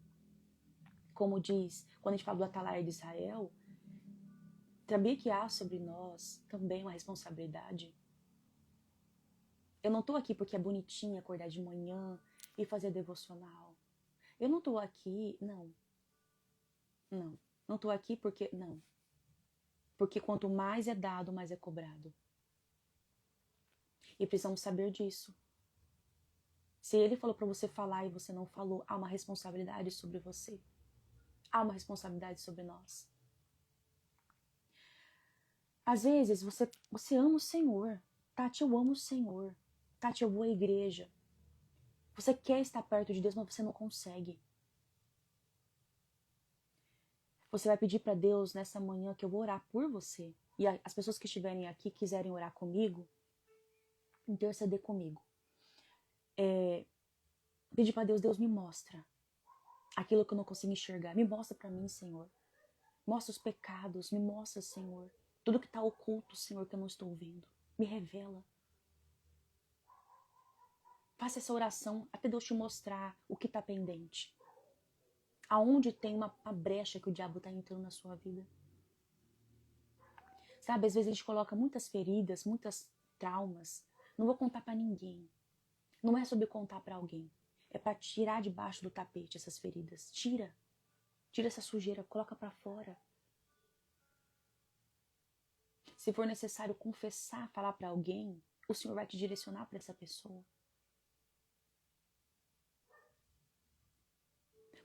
como diz, quando a gente fala do Atalaia de Israel, sabia que há sobre nós também uma responsabilidade. Eu não estou aqui porque é bonitinho acordar de manhã e fazer devocional. Eu não estou aqui, não. Não estou aqui porque, não. Porque quanto mais é dado, mais é cobrado. E precisamos saber disso. Se Ele falou para você falar e você não falou, há uma responsabilidade sobre você. Há uma responsabilidade sobre nós. Às vezes você ama o Senhor. Tati, eu amo o Senhor. Tati, eu vou à igreja. Você quer estar perto de Deus, mas você não consegue. Você vai pedir para Deus nessa manhã que eu vou orar por você. E as pessoas que estiverem aqui quiserem orar comigo, interceder comigo. Pedir para Deus, Deus me mostra aquilo que eu não consigo enxergar. Me mostra para mim, Senhor. Mostra os pecados, me mostra, Senhor. Tudo que está oculto, Senhor, que eu não estou vendo. Me revela. Faça essa oração até Deus te mostrar o que está pendente. Aonde tem uma brecha que o diabo está entrando na sua vida. Sabe, às vezes a gente coloca muitas feridas, muitas traumas. Não vou contar para ninguém. Não é sobre contar para alguém. É para tirar debaixo do tapete essas feridas. Tira essa sujeira, coloca para fora. Se for necessário confessar, falar para alguém, o Senhor vai te direcionar para essa pessoa.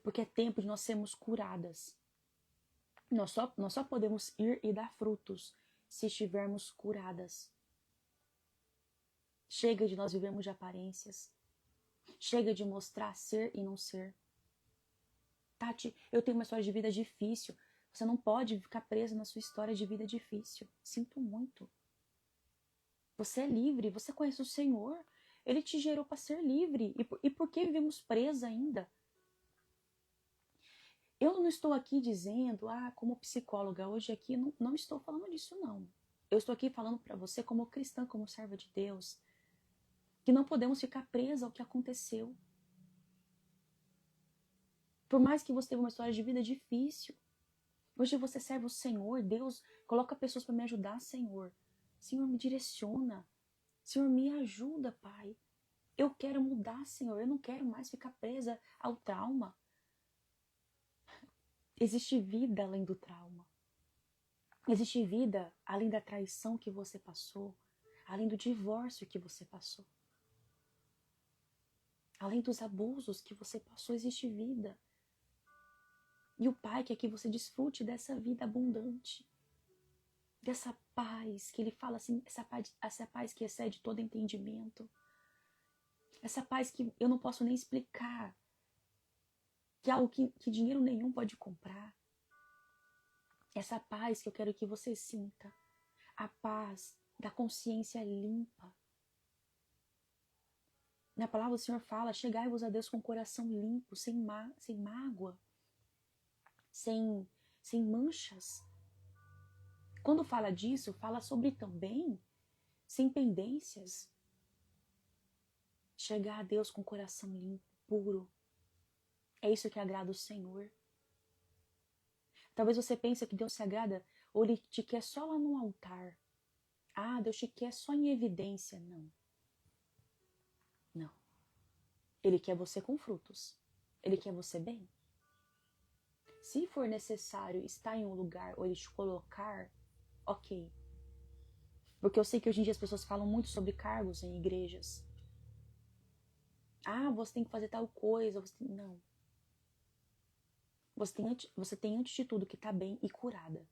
Porque é tempo de nós sermos curadas. Nós só podemos ir e dar frutos se estivermos curadas. Chega de nós vivermos de aparências. Chega de mostrar ser e não ser. Tati, eu tenho uma história de vida difícil. Você não pode ficar presa na sua história de vida difícil. Sinto muito. Você é livre, você conhece o Senhor. Ele te gerou para ser livre. E por que vivemos presa ainda? Eu não estou aqui dizendo, como psicóloga, hoje aqui, não estou falando disso, não. Eu estou aqui falando para você como cristã, como serva de Deus, que não podemos ficar presa ao que aconteceu. Por mais que você tenha uma história de vida difícil, hoje você serve o Senhor, Deus coloca pessoas para me ajudar, Senhor. Senhor, me direciona. Senhor, me ajuda, Pai. Eu quero mudar, Senhor. Eu não quero mais ficar presa ao trauma. Existe vida além do trauma. Existe vida além da traição que você passou, além do divórcio que você passou. Além dos abusos que você passou, existe vida. E o Pai quer que você desfrute dessa vida abundante. Dessa paz, que Ele fala assim, essa paz que excede todo entendimento. Essa paz que eu não posso nem explicar. Que é algo que dinheiro nenhum pode comprar. Essa paz que eu quero que você sinta. A paz da consciência limpa. Na palavra do Senhor fala, chegai-vos a Deus com o coração limpo, sem mágoa, sem manchas. Quando fala disso, fala sobre também sem pendências. Chegar a Deus com o coração limpo, puro. É isso que agrada o Senhor. Talvez você pense que Deus se agrada ou Ele te quer só lá no altar. Ah, Deus te quer só em evidência. Não. Não. Ele quer você com frutos. Ele quer você bem. Se for necessário estar em um lugar ou Ele te colocar, ok. Porque eu sei que hoje em dia as pessoas falam muito sobre cargos em igrejas. Ah, você tem que fazer tal coisa. Não. Você tem antes de tudo que estar bem e curada.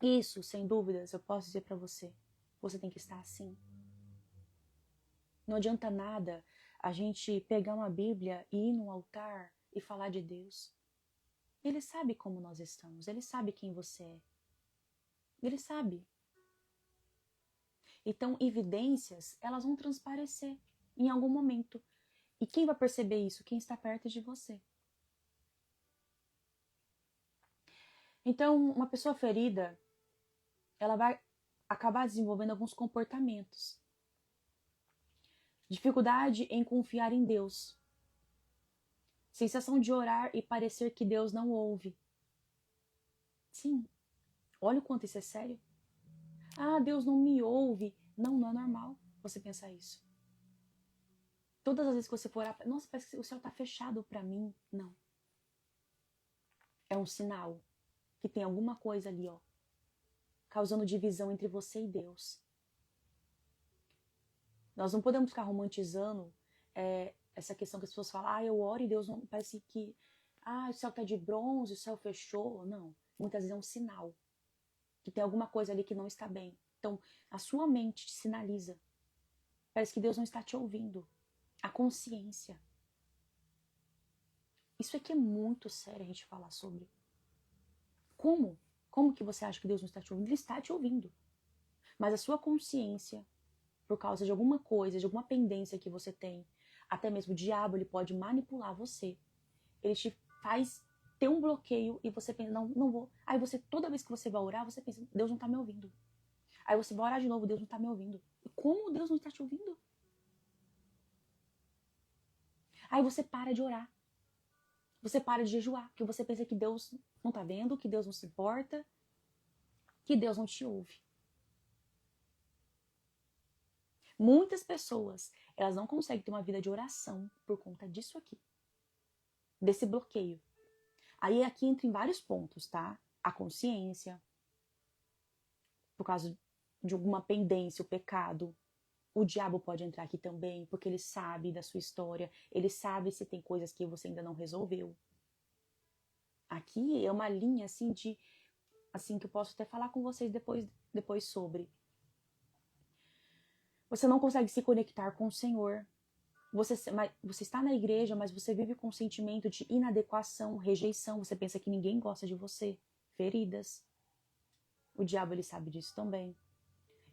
Isso, sem dúvidas, eu posso dizer para você. Você tem que estar assim. Não adianta nada a gente pegar uma Bíblia e ir no altar e falar de Deus. Ele sabe como nós estamos. Ele sabe quem você é. Ele sabe. Então, evidências, elas vão transparecer em algum momento. E quem vai perceber isso? Quem está perto de você. Então, uma pessoa ferida, ela vai acabar desenvolvendo alguns comportamentos. Dificuldade em confiar em Deus. Sensação de orar e parecer que Deus não ouve. Sim, olha o quanto isso é sério. Ah, Deus não me ouve. Não, não é normal você pensar isso. Todas as vezes que você for orar, nossa, parece que o céu está fechado para mim. Não. É um sinal que tem alguma coisa ali, ó, causando divisão entre você e Deus. Nós não podemos ficar romantizando essa questão que as pessoas falam, eu oro e Deus não, parece que, o céu está de bronze, o céu fechou. Não, muitas vezes é um sinal que tem alguma coisa ali que não está bem. Então, a sua mente te sinaliza. Parece que Deus não está te ouvindo. A consciência. Isso aqui é muito sério a gente falar sobre. Como? Como que você acha que Deus não está te ouvindo? Ele está te ouvindo. Mas a sua consciência, por causa de alguma coisa, de alguma pendência que você tem, até mesmo o diabo, ele pode manipular você. Ele te faz ter um bloqueio e você pensa, não vou. Aí você, toda vez que você vai orar, você pensa, Deus não está me ouvindo. Aí você vai orar de novo, Deus não está me ouvindo. E como Deus não está te ouvindo? Aí você para de orar. Você para de jejuar, porque você pensa que Deus não está vendo, que Deus não se importa, que Deus não te ouve. Muitas pessoas, elas não conseguem ter uma vida de oração por conta disso aqui. Desse bloqueio. Aí aqui entra em vários pontos, tá? A consciência, por causa de alguma pendência, o pecado. O diabo pode entrar aqui também, porque ele sabe da sua história, ele sabe se tem coisas que você ainda não resolveu. Aqui é uma linha assim que eu posso até falar com vocês depois sobre. Você não consegue se conectar com o Senhor. Você está na igreja, mas você vive com um sentimento de inadequação, rejeição. Você pensa que ninguém gosta de você. Feridas. O diabo, ele sabe disso também.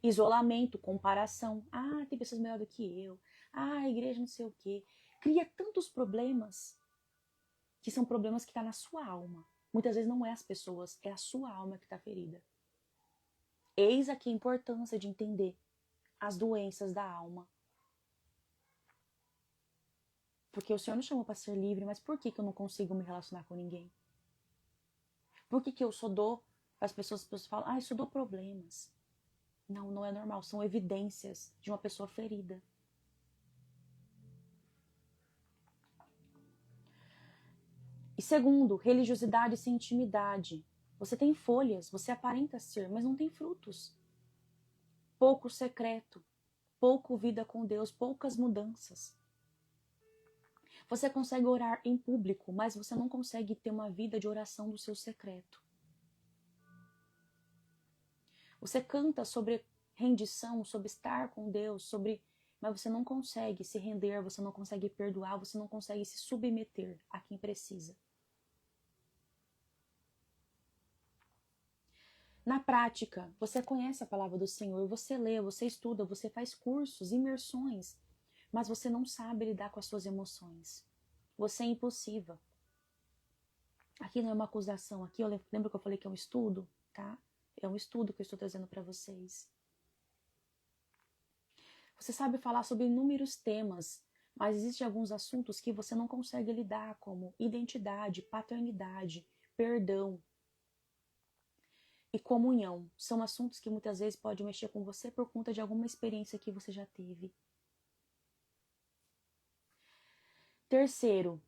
Isolamento, comparação. Tem pessoas melhores do que eu. A igreja não sei o quê. Cria tantos problemas que são problemas que estão na sua alma. Muitas vezes não é as pessoas, é a sua alma que está ferida. Eis aqui a importância de entender as doenças da alma. Porque o Senhor me chamou para ser livre, mas por que eu não consigo me relacionar com ninguém? Por que eu só dou para as pessoas falam, eu só dou problemas. Não, não é normal, são evidências de uma pessoa ferida. E segundo, religiosidade sem intimidade. Você tem folhas, você aparenta ser, mas não tem frutos. Pouco secreto, pouco vida com Deus, poucas mudanças. Você consegue orar em público, mas você não consegue ter uma vida de oração do seu secreto. Você canta sobre rendição, sobre estar com Deus, mas você não consegue se render, você não consegue perdoar, você não consegue se submeter a quem precisa. Na prática, você conhece a palavra do Senhor, você lê, você estuda, você faz cursos, imersões, mas você não sabe lidar com as suas emoções. Você é impulsiva. Aqui não é uma acusação, aqui eu lembro que eu falei que é um estudo, tá? É um estudo que eu estou trazendo para vocês. Você sabe falar sobre inúmeros temas, Mas existem alguns assuntos que você não consegue lidar, como identidade, paternidade, perdão e comunhão. São assuntos que muitas vezes podem mexer com você por conta de alguma experiência que você já teve. Terceiro,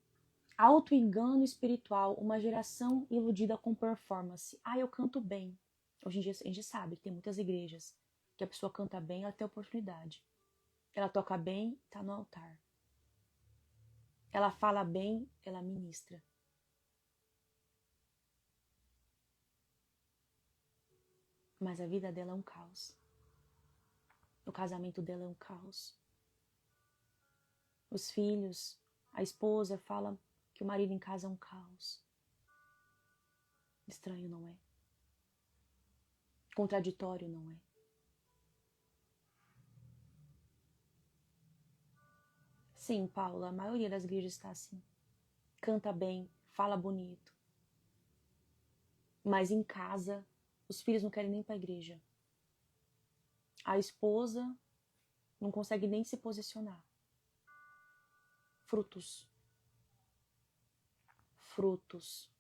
auto-engano espiritual, uma geração iludida com performance. Ah, eu canto bem. Hoje em dia a gente sabe que tem muitas igrejas que a pessoa canta bem, ela tem oportunidade. Ela toca bem, está no altar. Ela fala bem, ela ministra. Mas a vida dela é um caos. O casamento dela é um caos. Os filhos, a esposa fala que o marido em casa é um caos. Estranho, não é? Contraditório, não é? Sim, Paula, a maioria das igrejas está assim. Canta bem, fala bonito. Mas em casa, os filhos não querem nem ir para a igreja. A esposa não consegue nem se posicionar. Frutos. Frutos.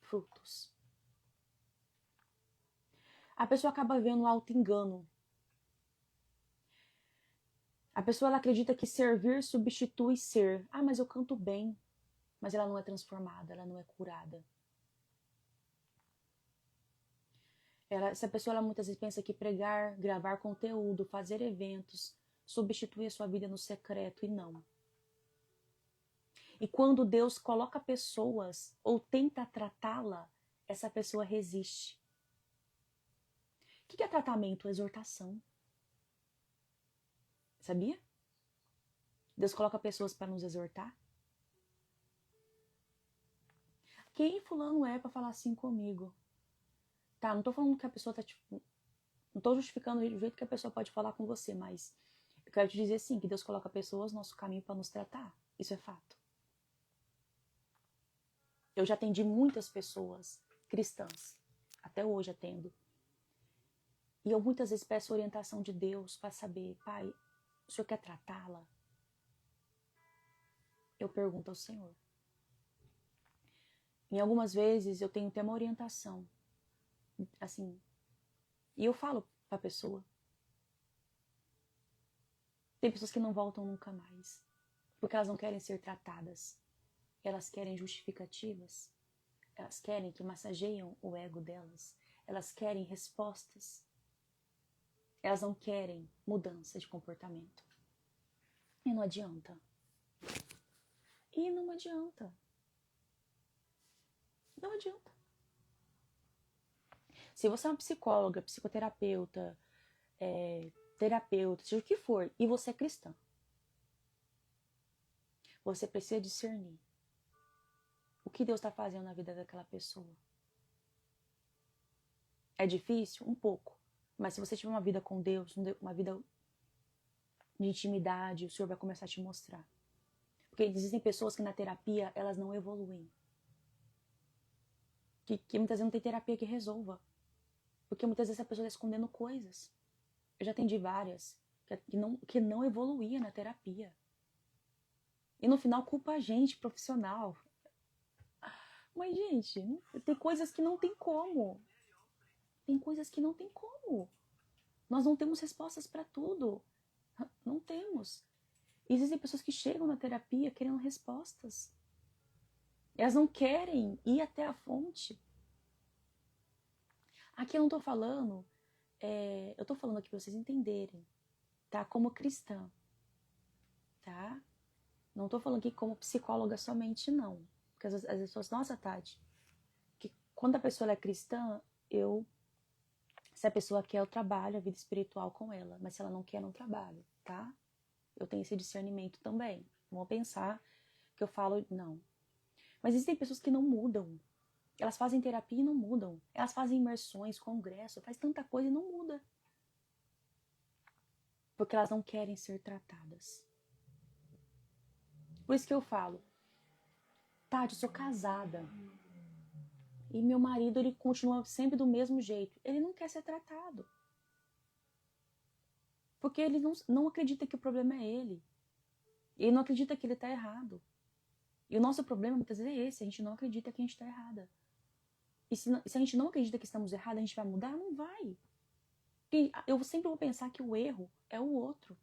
Frutos. A pessoa acaba vendo um auto-engano. A pessoa ela acredita que servir substitui ser. Ah, mas eu canto bem. Mas ela não é transformada, ela não é curada. Essa pessoa ela muitas vezes pensa que pregar, gravar conteúdo, fazer eventos, substitui a sua vida no secreto, e não. E quando Deus coloca pessoas ou tenta tratá-la, essa pessoa resiste. O que é tratamento? Exortação. Sabia? Deus coloca pessoas para nos exortar. Quem fulano é para falar assim comigo? Tá, não tô falando que a pessoa tá tipo... Não tô justificando o jeito que a pessoa pode falar com você, mas eu quero te dizer sim, que Deus coloca pessoas no nosso caminho para nos tratar. Isso é fato. Eu já atendi muitas pessoas cristãs. Até hoje atendo. E eu muitas vezes peço orientação de Deus para saber, Pai, o Senhor quer tratá-la? Eu pergunto ao Senhor. Em algumas vezes eu tenho até uma orientação, assim, e eu falo para a pessoa. Tem pessoas que não voltam nunca mais, porque elas não querem ser tratadas. Elas querem justificativas. Elas querem que massageiam o ego delas. Elas querem respostas. Elas não querem mudança de comportamento. E não adianta. E não adianta. Não adianta. Se você é uma psicóloga, psicoterapeuta, terapeuta, seja o que for, e você é cristã, você precisa discernir o que Deus está fazendo na vida daquela pessoa. É difícil? Um pouco. Mas se você tiver uma vida com Deus, uma vida de intimidade, o Senhor vai começar a te mostrar. Porque existem pessoas que na terapia, elas não evoluem. Que muitas vezes não tem terapia que resolva. Porque muitas vezes a pessoa está escondendo coisas. Eu já atendi várias que não evoluía na terapia. E no final culpa a gente, profissional. Mas, gente, tem coisas que não tem como. Tem coisas que não tem como. Nós não temos respostas para tudo. Não temos. Existem pessoas que chegam na terapia querendo respostas. Elas não querem ir até a fonte. Aqui eu não tô falando... eu tô falando aqui para vocês entenderem. Tá? Como cristã. Tá? Não tô falando aqui como psicóloga somente, não. Porque às vezes as pessoas... Nossa, Tati. Que quando a pessoa é cristã, se a pessoa quer, eu trabalho a vida espiritual com ela. Mas se ela não quer, eu não trabalho, tá? Eu tenho esse discernimento também. Não vou pensar que eu falo, não. Mas existem pessoas que não mudam. Elas fazem terapia e não mudam. Elas fazem imersões, congresso, faz tanta coisa e não muda. Porque elas não querem ser tratadas. Por isso que eu falo, Tati, eu sou casada. E meu marido, ele continua sempre do mesmo jeito. Ele não quer ser tratado. Porque ele não acredita que o problema é ele. Ele não acredita que ele está errado. E o nosso problema muitas vezes é esse, a gente não acredita que a gente está errada. E se a gente não acredita que estamos errados, a gente vai mudar? Não vai. E eu sempre vou pensar que o erro é o outro.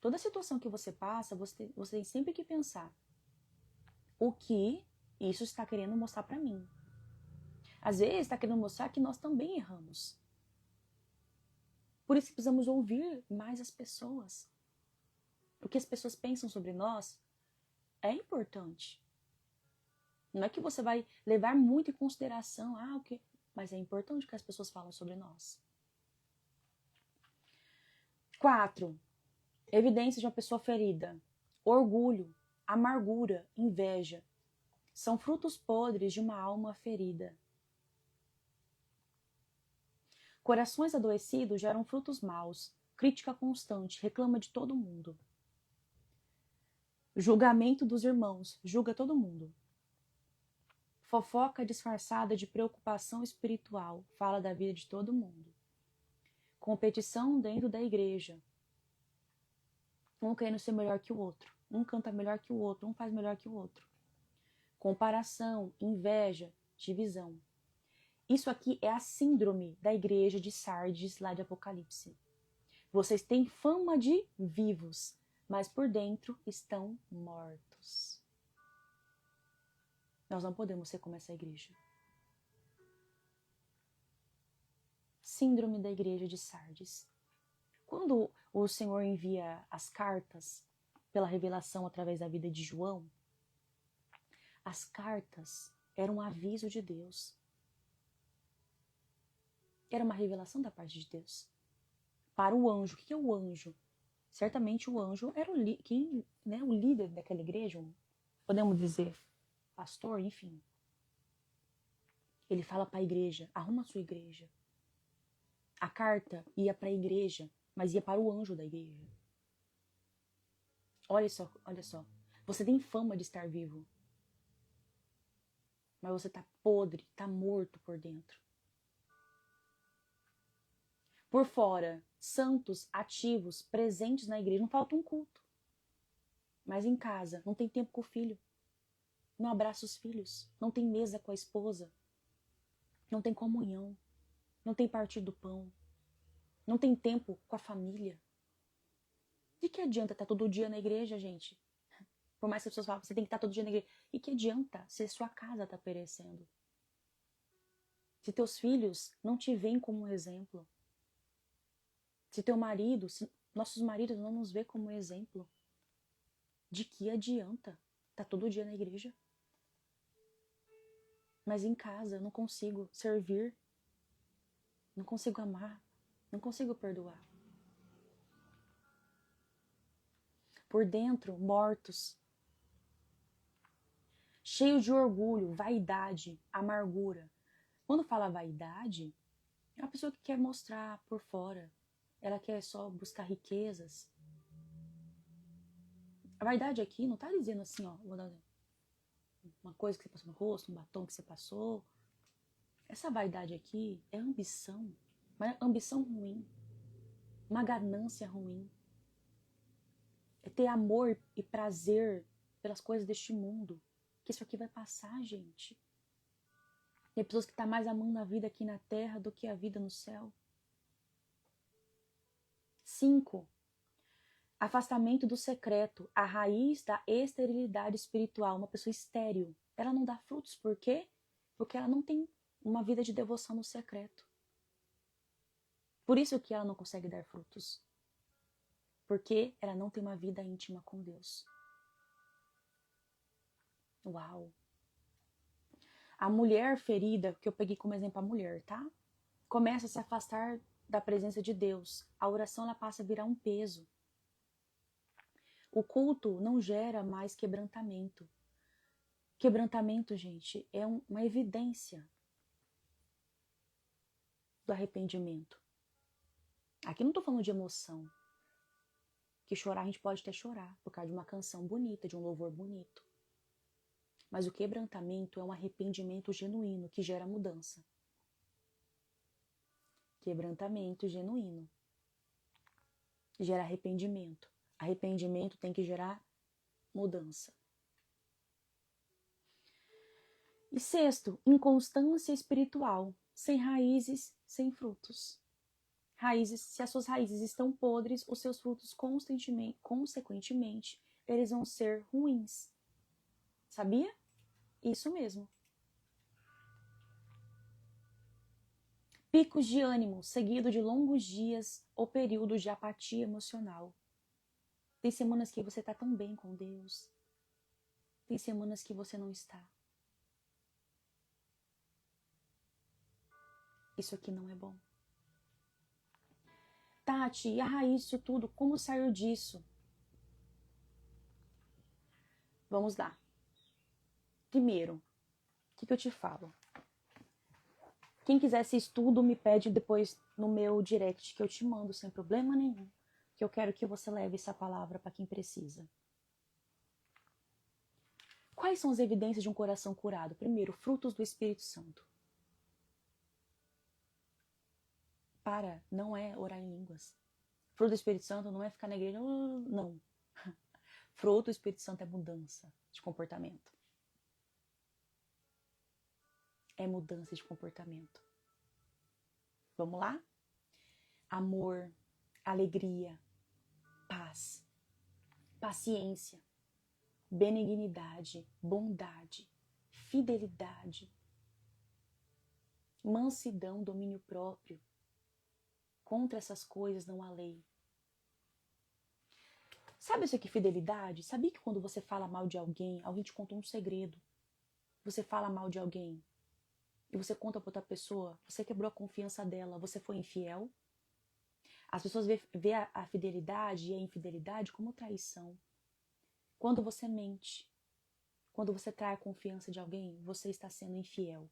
Toda situação que você passa, você tem sempre que pensar o que isso está querendo mostrar para mim. Às vezes está querendo mostrar que nós também erramos. Por isso precisamos ouvir mais as pessoas. O que as pessoas pensam sobre nós é importante. Não é que você vai levar muito em consideração, mas é importante o que as pessoas falam sobre nós. 4. Evidências de uma pessoa ferida. Orgulho, amargura, inveja. São frutos podres de uma alma ferida. Corações adoecidos geram frutos maus. Crítica constante, reclama de todo mundo. Julgamento dos irmãos, julga todo mundo. Fofoca disfarçada de preocupação espiritual, fala da vida de todo mundo. Competição dentro da igreja. Um querendo ser melhor que o outro. Um canta melhor que o outro, um faz melhor que o outro. Comparação, inveja, divisão. Isso aqui é a síndrome da igreja de Sardes, lá de Apocalipse. Vocês têm fama de vivos, mas por dentro estão mortos. Nós não podemos ser como essa igreja. Síndrome da igreja de Sardes. Quando o Senhor envia as cartas pela revelação através da vida de João, as cartas eram um aviso de Deus. Era uma revelação da parte de Deus. Para o anjo. O que é o anjo? Certamente o anjo era o líder daquela igreja, podemos dizer, pastor, enfim. Ele fala para a igreja, arruma a sua igreja. A carta ia para a igreja, mas ia para o anjo da igreja. Olha só. Você tem fama de estar vivo. Mas você está podre, está morto por dentro. Por fora, santos, ativos, presentes na igreja. Não falta um culto. Mas em casa, não tem tempo com o filho. Não abraça os filhos. Não tem mesa com a esposa. Não tem comunhão. Não tem partir do pão. Não tem tempo com a família. De que adianta estar todo dia na igreja, gente? Por mais que as pessoas falem, você tem que estar todo dia na igreja. E que adianta se sua casa está perecendo? Se teus filhos não te veem como um exemplo. Se teu marido, se nossos maridos não nos vê como exemplo. De que adianta estar todo dia na igreja? Mas em casa eu não consigo servir. Não consigo amar. Não consigo perdoar. Por dentro, mortos. Cheio de orgulho, vaidade, amargura. Quando fala vaidade, é uma pessoa que quer mostrar por fora. Ela quer só buscar riquezas. A vaidade aqui não está dizendo assim, vou dar uma coisa que você passou no rosto, um batom que você passou. Essa vaidade aqui é ambição. Mas ambição ruim. Uma ganância ruim. É ter amor e prazer pelas coisas deste mundo. Que isso aqui vai passar, gente. Tem pessoas que estão mais amando a vida aqui na terra do que a vida no céu. 5. Afastamento do secreto. A raiz da esterilidade espiritual. Uma pessoa estéril. Ela não dá frutos. Por quê? Porque ela não tem uma vida de devoção no secreto. Por isso que ela não consegue dar frutos. Porque ela não tem uma vida íntima com Deus. Uau! A mulher ferida, que eu peguei como exemplo a mulher, tá? Começa a se afastar da presença de Deus. A oração ela passa a virar um peso. O culto não gera mais quebrantamento. Quebrantamento, gente, é uma evidência do arrependimento. Aqui não estou falando de emoção. Que chorar a gente pode até chorar por causa de uma canção bonita, de um louvor bonito. Mas o quebrantamento é um arrependimento genuíno que gera mudança. Quebrantamento genuíno gera arrependimento. Arrependimento tem que gerar mudança. E sexto, inconstância espiritual, sem raízes, sem frutos. Raízes, se as suas raízes estão podres, os seus frutos consequentemente, eles vão ser ruins. Sabia? Isso mesmo. Picos de ânimo, seguido de longos dias ou períodos de apatia emocional. Tem semanas que você está tão bem com Deus. Tem semanas que você não está. Isso aqui não é bom. Tati, e a raiz disso tudo, como saiu disso? Vamos lá. Primeiro, o que eu te falo? Quem quiser esse estudo, me pede depois no meu direct, que eu te mando sem problema nenhum. Que eu quero que você leve essa palavra para quem precisa. Quais são as evidências de um coração curado? Primeiro, frutos do Espírito Santo. Não é orar em línguas. Fruto do Espírito Santo não é ficar na igreja, não. Fruto do Espírito Santo é mudança de comportamento. É mudança de comportamento. Vamos lá? Amor, alegria, paz, paciência, benignidade, bondade, fidelidade, mansidão, domínio próprio. Contra essas coisas não há lei. Sabe isso aqui, fidelidade? Sabia que quando você fala mal de alguém, alguém te contou um segredo. Você fala mal de alguém e você conta para outra pessoa, você quebrou a confiança dela, você foi infiel? As pessoas vê a fidelidade e a infidelidade como traição. Quando você mente, quando você trai a confiança de alguém, você está sendo infiel.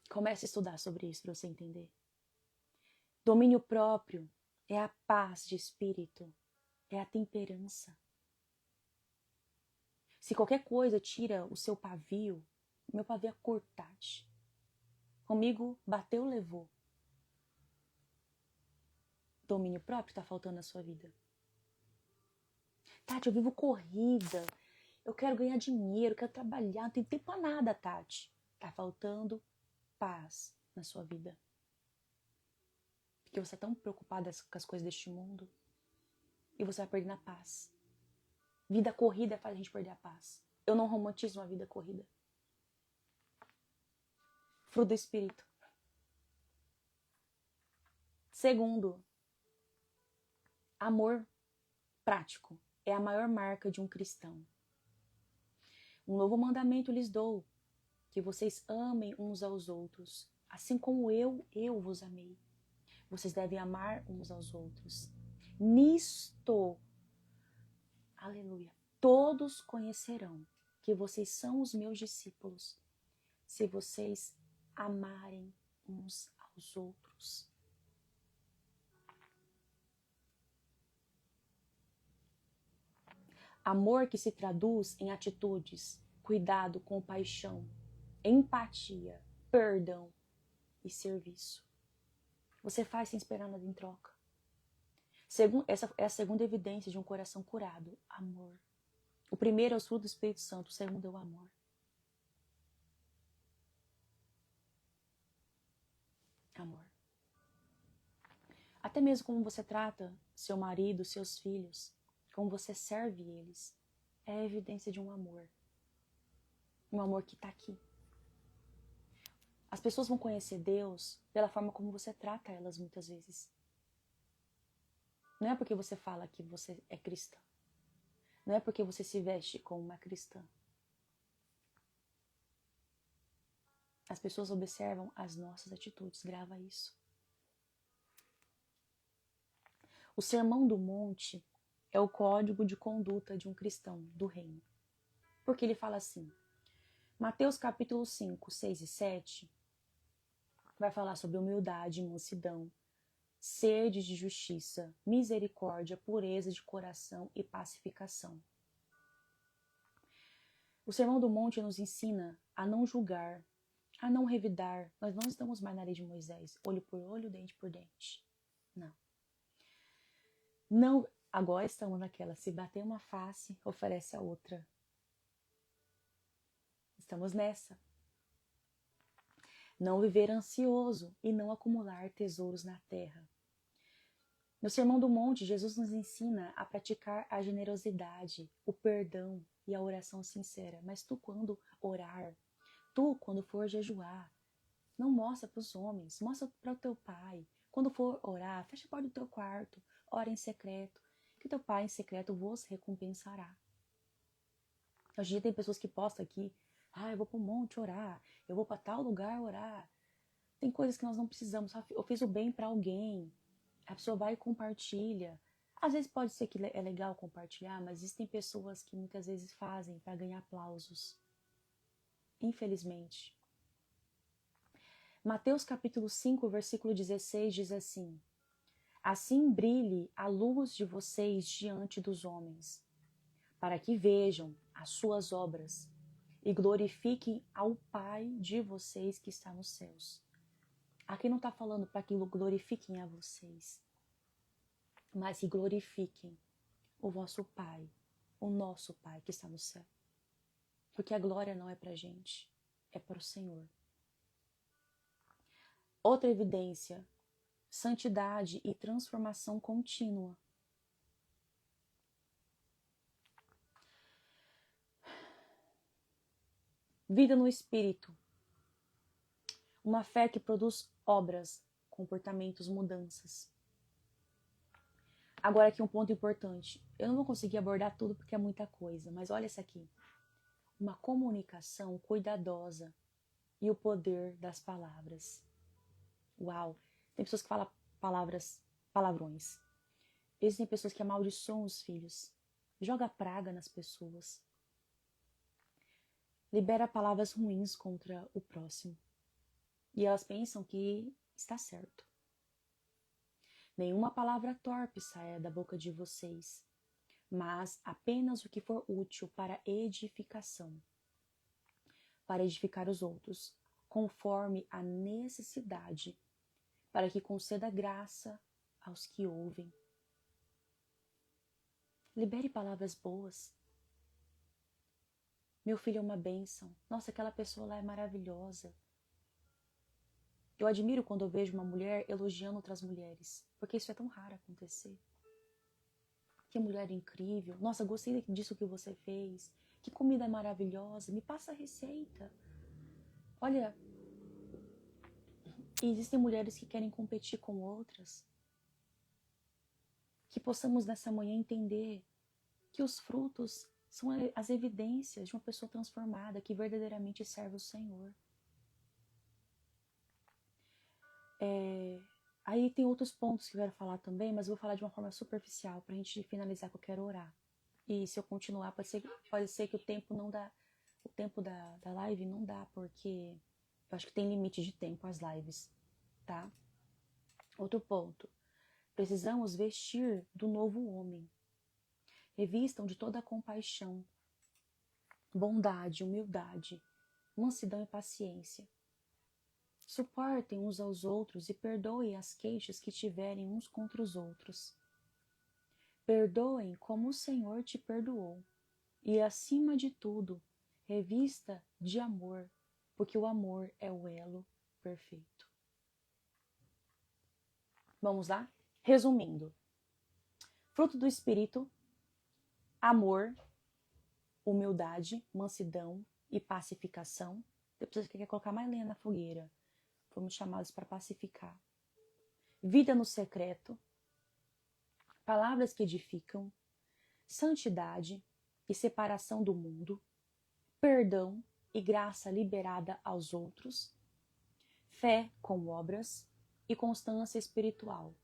Comece a estudar sobre isso para você entender. Domínio próprio é a paz de espírito, é a temperança. Se qualquer coisa tira o seu pavio, meu pavio é cortante. Comigo, bateu, levou. Domínio próprio está faltando na sua vida. Tati, eu vivo corrida, eu quero ganhar dinheiro, quero trabalhar, não tenho tempo para nada, Tati. Está faltando paz na sua vida. Porque você é tão preocupada com as coisas deste mundo e você vai perdendo a paz. Vida corrida faz a gente perder a paz. Eu não romantizo uma vida corrida. Fruto do Espírito. Segundo, amor prático é a maior marca de um cristão. Um novo mandamento lhes dou, que vocês amem uns aos outros, assim como eu vos amei. Vocês devem amar uns aos outros. Nisto, aleluia, todos conhecerão que vocês são os meus discípulos, se vocês amarem uns aos outros. Amor que se traduz em atitudes, cuidado, compaixão, empatia, perdão e serviço. Você faz sem esperar nada em troca. Essa é a segunda evidência de um coração curado, amor. O primeiro é o fruto do Espírito Santo, o segundo é o amor. Amor. Até mesmo como você trata seu marido, seus filhos, como você serve eles, é a evidência de um amor. Um amor que está aqui. As pessoas vão conhecer Deus pela forma como você trata elas muitas vezes. Não é porque você fala que você é cristã. Não é porque você se veste como uma cristã. As pessoas observam as nossas atitudes, grava isso. O Sermão do Monte é o código de conduta de um cristão do reino. Porque ele fala assim, Mateus capítulo 5, 6 e 7, vai falar sobre humildade, mansidão, sede de justiça, misericórdia, pureza de coração e pacificação. O Sermão do Monte nos ensina a não julgar, a não revidar. Nós não estamos mais na lei de Moisés, olho por olho, dente por dente. Não. Não, agora estamos naquela, se bater uma face, oferece a outra. Estamos nessa. Não viver ansioso e não acumular tesouros na terra. No Sermão do Monte, Jesus nos ensina a praticar a generosidade, o perdão e a oração sincera. Mas tu, quando orar, tu, quando for jejuar, não mostra para os homens, mostra para o teu pai. Quando for orar, fecha a porta do teu quarto, ora em secreto, que teu pai em secreto vos recompensará. Hoje em dia tem pessoas que postam aqui, eu vou para o monte orar, eu vou para tal lugar orar. Tem coisas que nós não precisamos, eu fiz o bem para alguém, a pessoa vai e compartilha. Às vezes pode ser que é legal compartilhar, mas existem pessoas que muitas vezes fazem para ganhar aplausos. Infelizmente. Mateus capítulo 5, versículo 16 diz assim: Assim brilhe a luz de vocês diante dos homens, para que vejam as suas obras e glorifiquem ao Pai de vocês que está nos céus. Aqui não está falando para que glorifiquem a vocês, mas que glorifiquem o vosso Pai, o nosso Pai que está no céu. Porque a glória não é para a gente, é para o Senhor. Outra evidência, santidade e transformação contínua. Vida no Espírito. Uma fé que produz obras, comportamentos, mudanças. Agora aqui um ponto importante. Eu não vou conseguir abordar tudo porque é muita coisa, mas olha isso aqui. Uma comunicação cuidadosa e o poder das palavras. Uau! Tem pessoas que falam palavrões. Existem pessoas que amaldiçoam os filhos. Joga praga nas pessoas. Libera palavras ruins contra o próximo. E elas pensam que está certo. Nenhuma palavra torpe saia da boca de vocês, mas apenas o que for útil para edificação, para edificar os outros, conforme a necessidade, para que conceda graça aos que ouvem. Libere palavras boas. Meu filho é uma bênção. Nossa, aquela pessoa lá é maravilhosa. Eu admiro quando eu vejo uma mulher elogiando outras mulheres, porque isso é tão raro acontecer. Que mulher incrível. Nossa, gostei disso que você fez. Que comida maravilhosa. Me passa a receita. Olha, existem mulheres que querem competir com outras. Que possamos nessa manhã entender que os frutos são as evidências de uma pessoa transformada que verdadeiramente serve o Senhor. Aí tem outros pontos que eu quero falar também, mas eu vou falar de uma forma superficial para a gente finalizar, que eu quero orar. E se eu continuar, pode ser que o tempo não dá, o tempo da live não dá, porque eu acho que tem limite de tempo as lives, tá? Outro ponto. Precisamos vestir do novo homem. Revistam de toda a compaixão, bondade, humildade, mansidão e paciência. Suportem uns aos outros e perdoem as queixas que tiverem uns contra os outros. Perdoem como o Senhor te perdoou. E, acima de tudo, revista de amor, porque o amor é o elo perfeito. Vamos lá? Resumindo. Fruto do Espírito, amor, humildade, mansidão e pacificação. Depois você quer colocar mais lenha na fogueira. Fomos chamados para pacificar. Vida no secreto. Palavras que edificam. Santidade e separação do mundo. Perdão e graça liberada aos outros. Fé com obras e constância espiritual.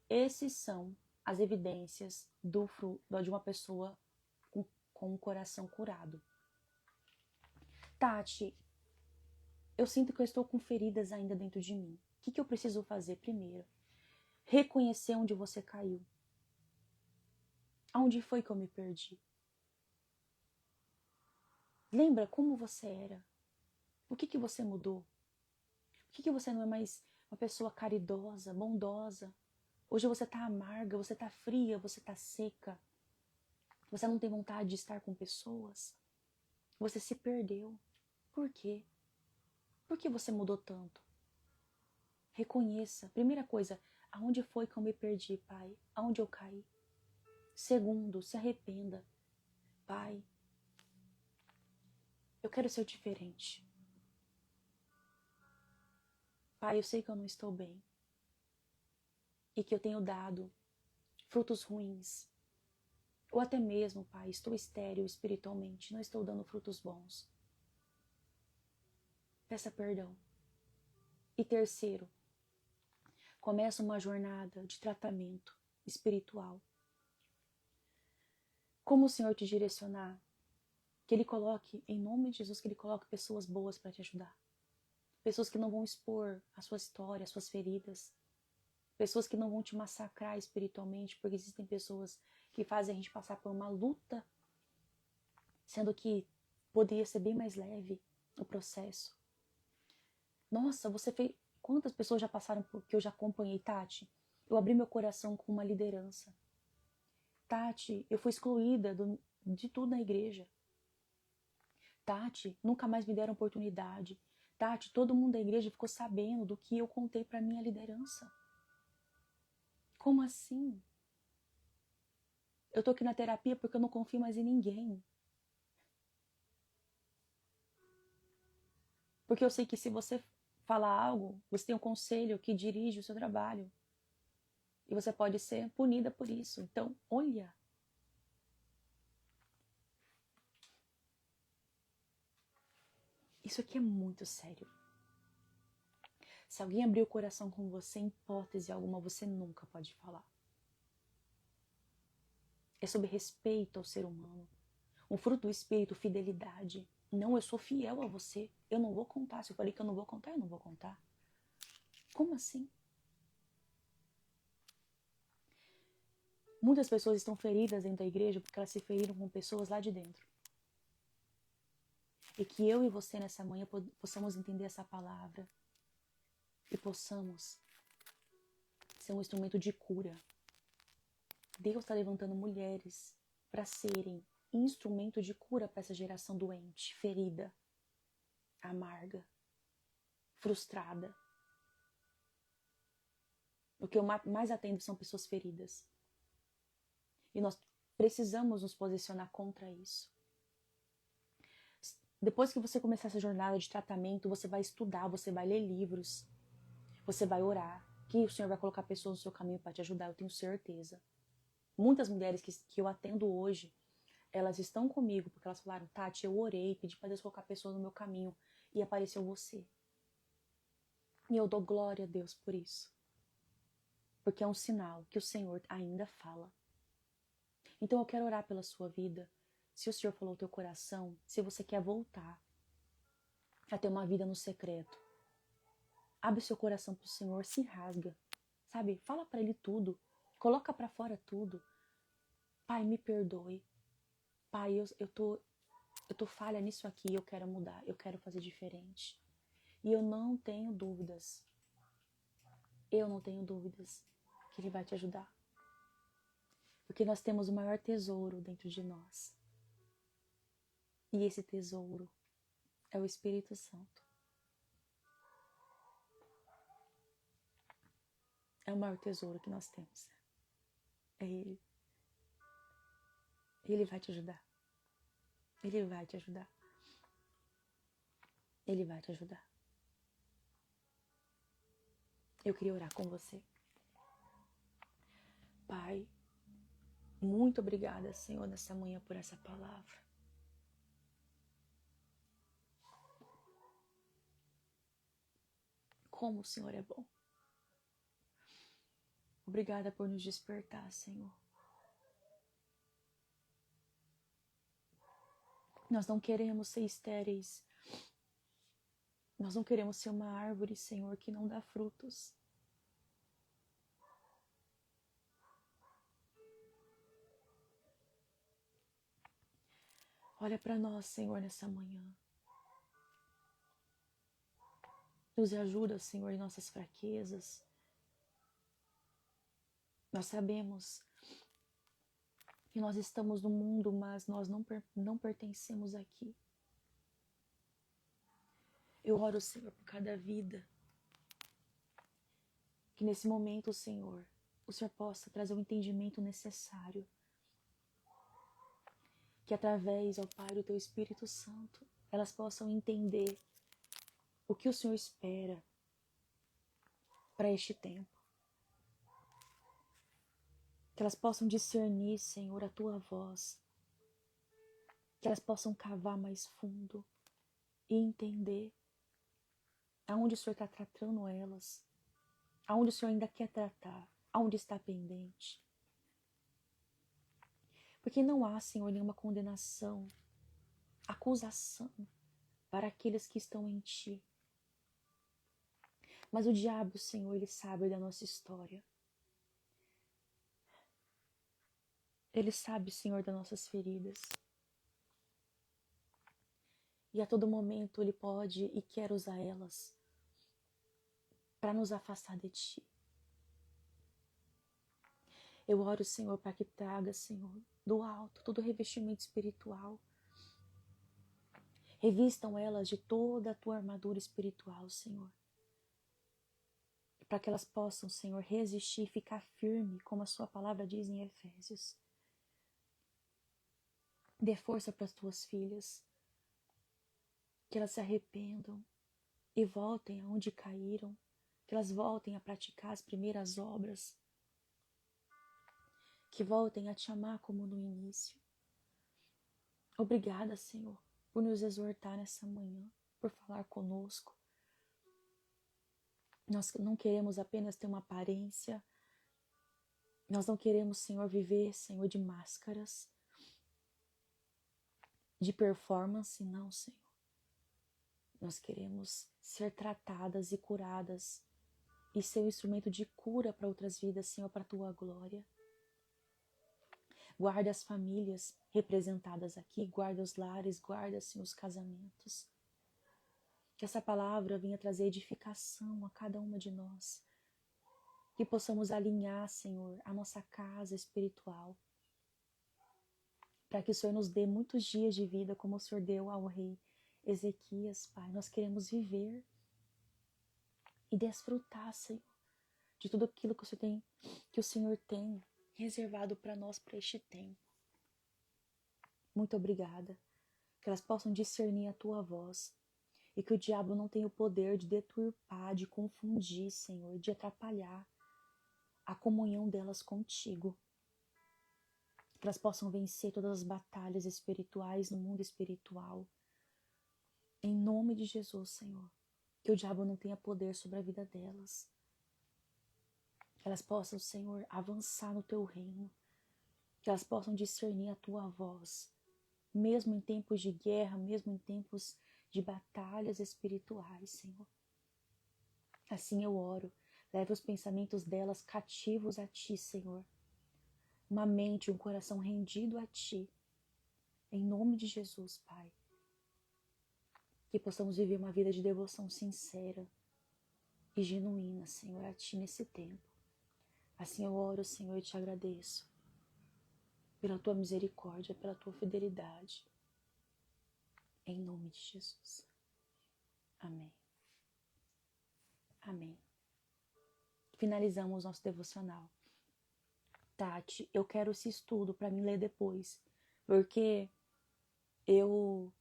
Esses são as evidências de uma pessoa com um coração curado. Tati, eu sinto que eu estou com feridas ainda dentro de mim. O que eu preciso fazer primeiro? Reconhecer onde você caiu. Aonde foi que eu me perdi? Lembra como você era? O que você mudou? Por que você não é mais uma pessoa caridosa, bondosa? Hoje você está amarga, você está fria, você está seca. Você não tem vontade de estar com pessoas. Você se perdeu. Por quê? Por que você mudou tanto? Reconheça. Primeira coisa, aonde foi que eu me perdi, Pai? Aonde eu caí? Segundo, se arrependa. Pai, eu quero ser diferente. Pai, eu sei que eu não estou bem. E que eu tenho dado frutos ruins. Ou até mesmo, Pai, estou estéril espiritualmente, não estou dando frutos bons. Peça perdão. E terceiro, começa uma jornada de tratamento espiritual. Como o Senhor te direcionar, que Ele coloque, em nome de Jesus, que Ele coloque pessoas boas para te ajudar. Pessoas que não vão expor a sua história, as suas feridas. Pessoas que não vão te massacrar espiritualmente, porque existem pessoas que fazem a gente passar por uma luta, sendo que poderia ser bem mais leve o processo. Nossa, você fez... Quantas pessoas já passaram por que eu já acompanhei, Tati? Eu abri meu coração com uma liderança. Tati, eu fui excluída de tudo na igreja. Tati, nunca mais me deram oportunidade. Tati, todo mundo da igreja ficou sabendo do que eu contei para minha liderança. Como assim? Eu tô aqui na terapia porque eu não confio mais em ninguém. Porque eu sei que se você falar algo, você tem um conselho que dirige o seu trabalho. E você pode ser punida por isso. Então, olha. Isso aqui é muito sério. Se alguém abrir o coração com você, em hipótese alguma, você nunca pode falar. É sobre respeito ao ser humano. Um fruto do espírito, fidelidade. Não, eu sou fiel a você. Eu não vou contar. Se eu falei que eu não vou contar, eu não vou contar. Como assim? Muitas pessoas estão feridas dentro da igreja porque elas se feriram com pessoas lá de dentro. E que eu e você nessa manhã possamos entender essa palavra e possamos ser um instrumento de cura. Deus está levantando mulheres para serem instrumento de cura para essa geração doente, ferida, amarga, frustrada. O que eu mais atendo são pessoas feridas. E nós precisamos nos posicionar contra isso. Depois que você começar essa jornada de tratamento, você vai estudar, você vai ler livros, você vai orar, que o Senhor vai colocar pessoas no seu caminho para te ajudar, eu tenho certeza. Muitas mulheres que eu atendo hoje, elas estão comigo porque elas falaram, Tati, eu orei, pedi para Deus colocar pessoas no meu caminho e apareceu você. E eu dou glória a Deus por isso. Porque é um sinal que o Senhor ainda fala. Então eu quero orar pela sua vida. Se o Senhor falou o teu coração, se você quer voltar a ter uma vida no secreto, abre seu coração para o Senhor, se rasga, sabe? Fala para Ele tudo, coloca para fora tudo. Pai, me perdoe. Pai, eu tô falha nisso aqui, eu quero mudar, eu quero fazer diferente. E eu não tenho dúvidas que Ele vai te ajudar. Porque nós temos o maior tesouro dentro de nós. E esse tesouro é o Espírito Santo. É o maior tesouro que nós temos. É Ele. Ele vai te ajudar. Ele vai te ajudar. Ele vai te ajudar. Eu queria orar com você. Pai, muito obrigada, Senhor, nessa manhã por essa palavra. Como o Senhor é bom. Obrigada por nos despertar, Senhor. Nós não queremos ser estéreis. Nós não queremos ser uma árvore, Senhor, que não dá frutos. Olha para nós, Senhor, nessa manhã. Nos ajuda, Senhor, em nossas fraquezas. Nós sabemos que nós estamos no mundo, mas nós não pertencemos aqui. Eu oro, Senhor, por cada vida. Que nesse momento, Senhor, o Senhor possa trazer o entendimento necessário. Que através, ó Pai, do Teu Espírito Santo, elas possam entender o que o Senhor espera para este tempo. Que elas possam discernir, Senhor, a Tua voz. Que elas possam cavar mais fundo e entender aonde o Senhor está tratando elas, aonde o Senhor ainda quer tratar, aonde está pendente. Porque não há, Senhor, nenhuma condenação, acusação para aqueles que estão em Ti. Mas o diabo, Senhor, ele sabe da nossa história. Ele sabe, Senhor, das nossas feridas. E a todo momento ele pode e quer usar elas para nos afastar de Ti. Eu oro, Senhor, para que traga, Senhor, do alto, todo revestimento espiritual. Revistam elas de toda a Tua armadura espiritual, Senhor. Para que elas possam, Senhor, resistir e ficar firme, como a Sua palavra diz em Efésios. Dê força para as Tuas filhas, que elas se arrependam e voltem aonde caíram, que elas voltem a praticar as primeiras obras, que voltem a Te amar como no início. Obrigada, Senhor, por nos exortar nessa manhã, por falar conosco. Nós não queremos apenas ter uma aparência, nós não queremos, Senhor, viver, Senhor, de máscaras, de performance, não, Senhor. Nós queremos ser tratadas e curadas e ser um instrumento de cura para outras vidas, Senhor, para a Tua glória. Guarda as famílias representadas aqui, guarda os lares, guarda, Senhor, os casamentos. Que essa palavra venha trazer edificação a cada uma de nós. Que possamos alinhar, Senhor, a nossa casa espiritual. Para que o Senhor nos dê muitos dias de vida, como o Senhor deu ao rei Ezequias, Pai. Nós queremos viver e desfrutar, Senhor, de tudo aquilo que o Senhor tem reservado para nós para este tempo. Muito obrigada. Que elas possam discernir a Tua voz e que o diabo não tenha o poder de deturpar, de confundir, Senhor, de atrapalhar a comunhão delas contigo. Que elas possam vencer todas as batalhas espirituais no mundo espiritual. Em nome de Jesus, Senhor. Que o diabo não tenha poder sobre a vida delas. Que elas possam, Senhor, avançar no Teu reino. Que elas possam discernir a Tua voz. Mesmo em tempos de guerra, mesmo em tempos de batalhas espirituais, Senhor. Assim eu oro. Leve os pensamentos delas cativos a Ti, Senhor. Uma mente e um coração rendido a Ti. Em nome de Jesus, Pai. Que possamos viver uma vida de devoção sincera e genuína, Senhor, a Ti nesse tempo. Assim eu oro, Senhor, e Te agradeço pela Tua misericórdia, pela Tua fidelidade. Em nome de Jesus. Amém. Amém. Finalizamos nosso devocional. Tati, eu quero esse estudo para me ler depois, porque eu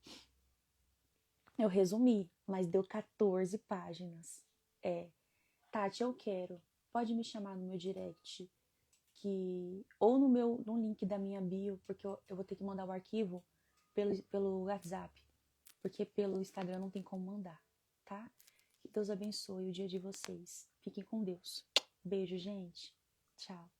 resumi, mas deu 14 páginas. Tati, eu quero. Pode me chamar no meu direct, ou no link da minha bio, porque eu vou ter que mandar o arquivo pelo WhatsApp, porque pelo Instagram não tem como mandar, tá? Que Deus abençoe o dia de vocês. Fiquem com Deus. Beijo, gente. Tchau.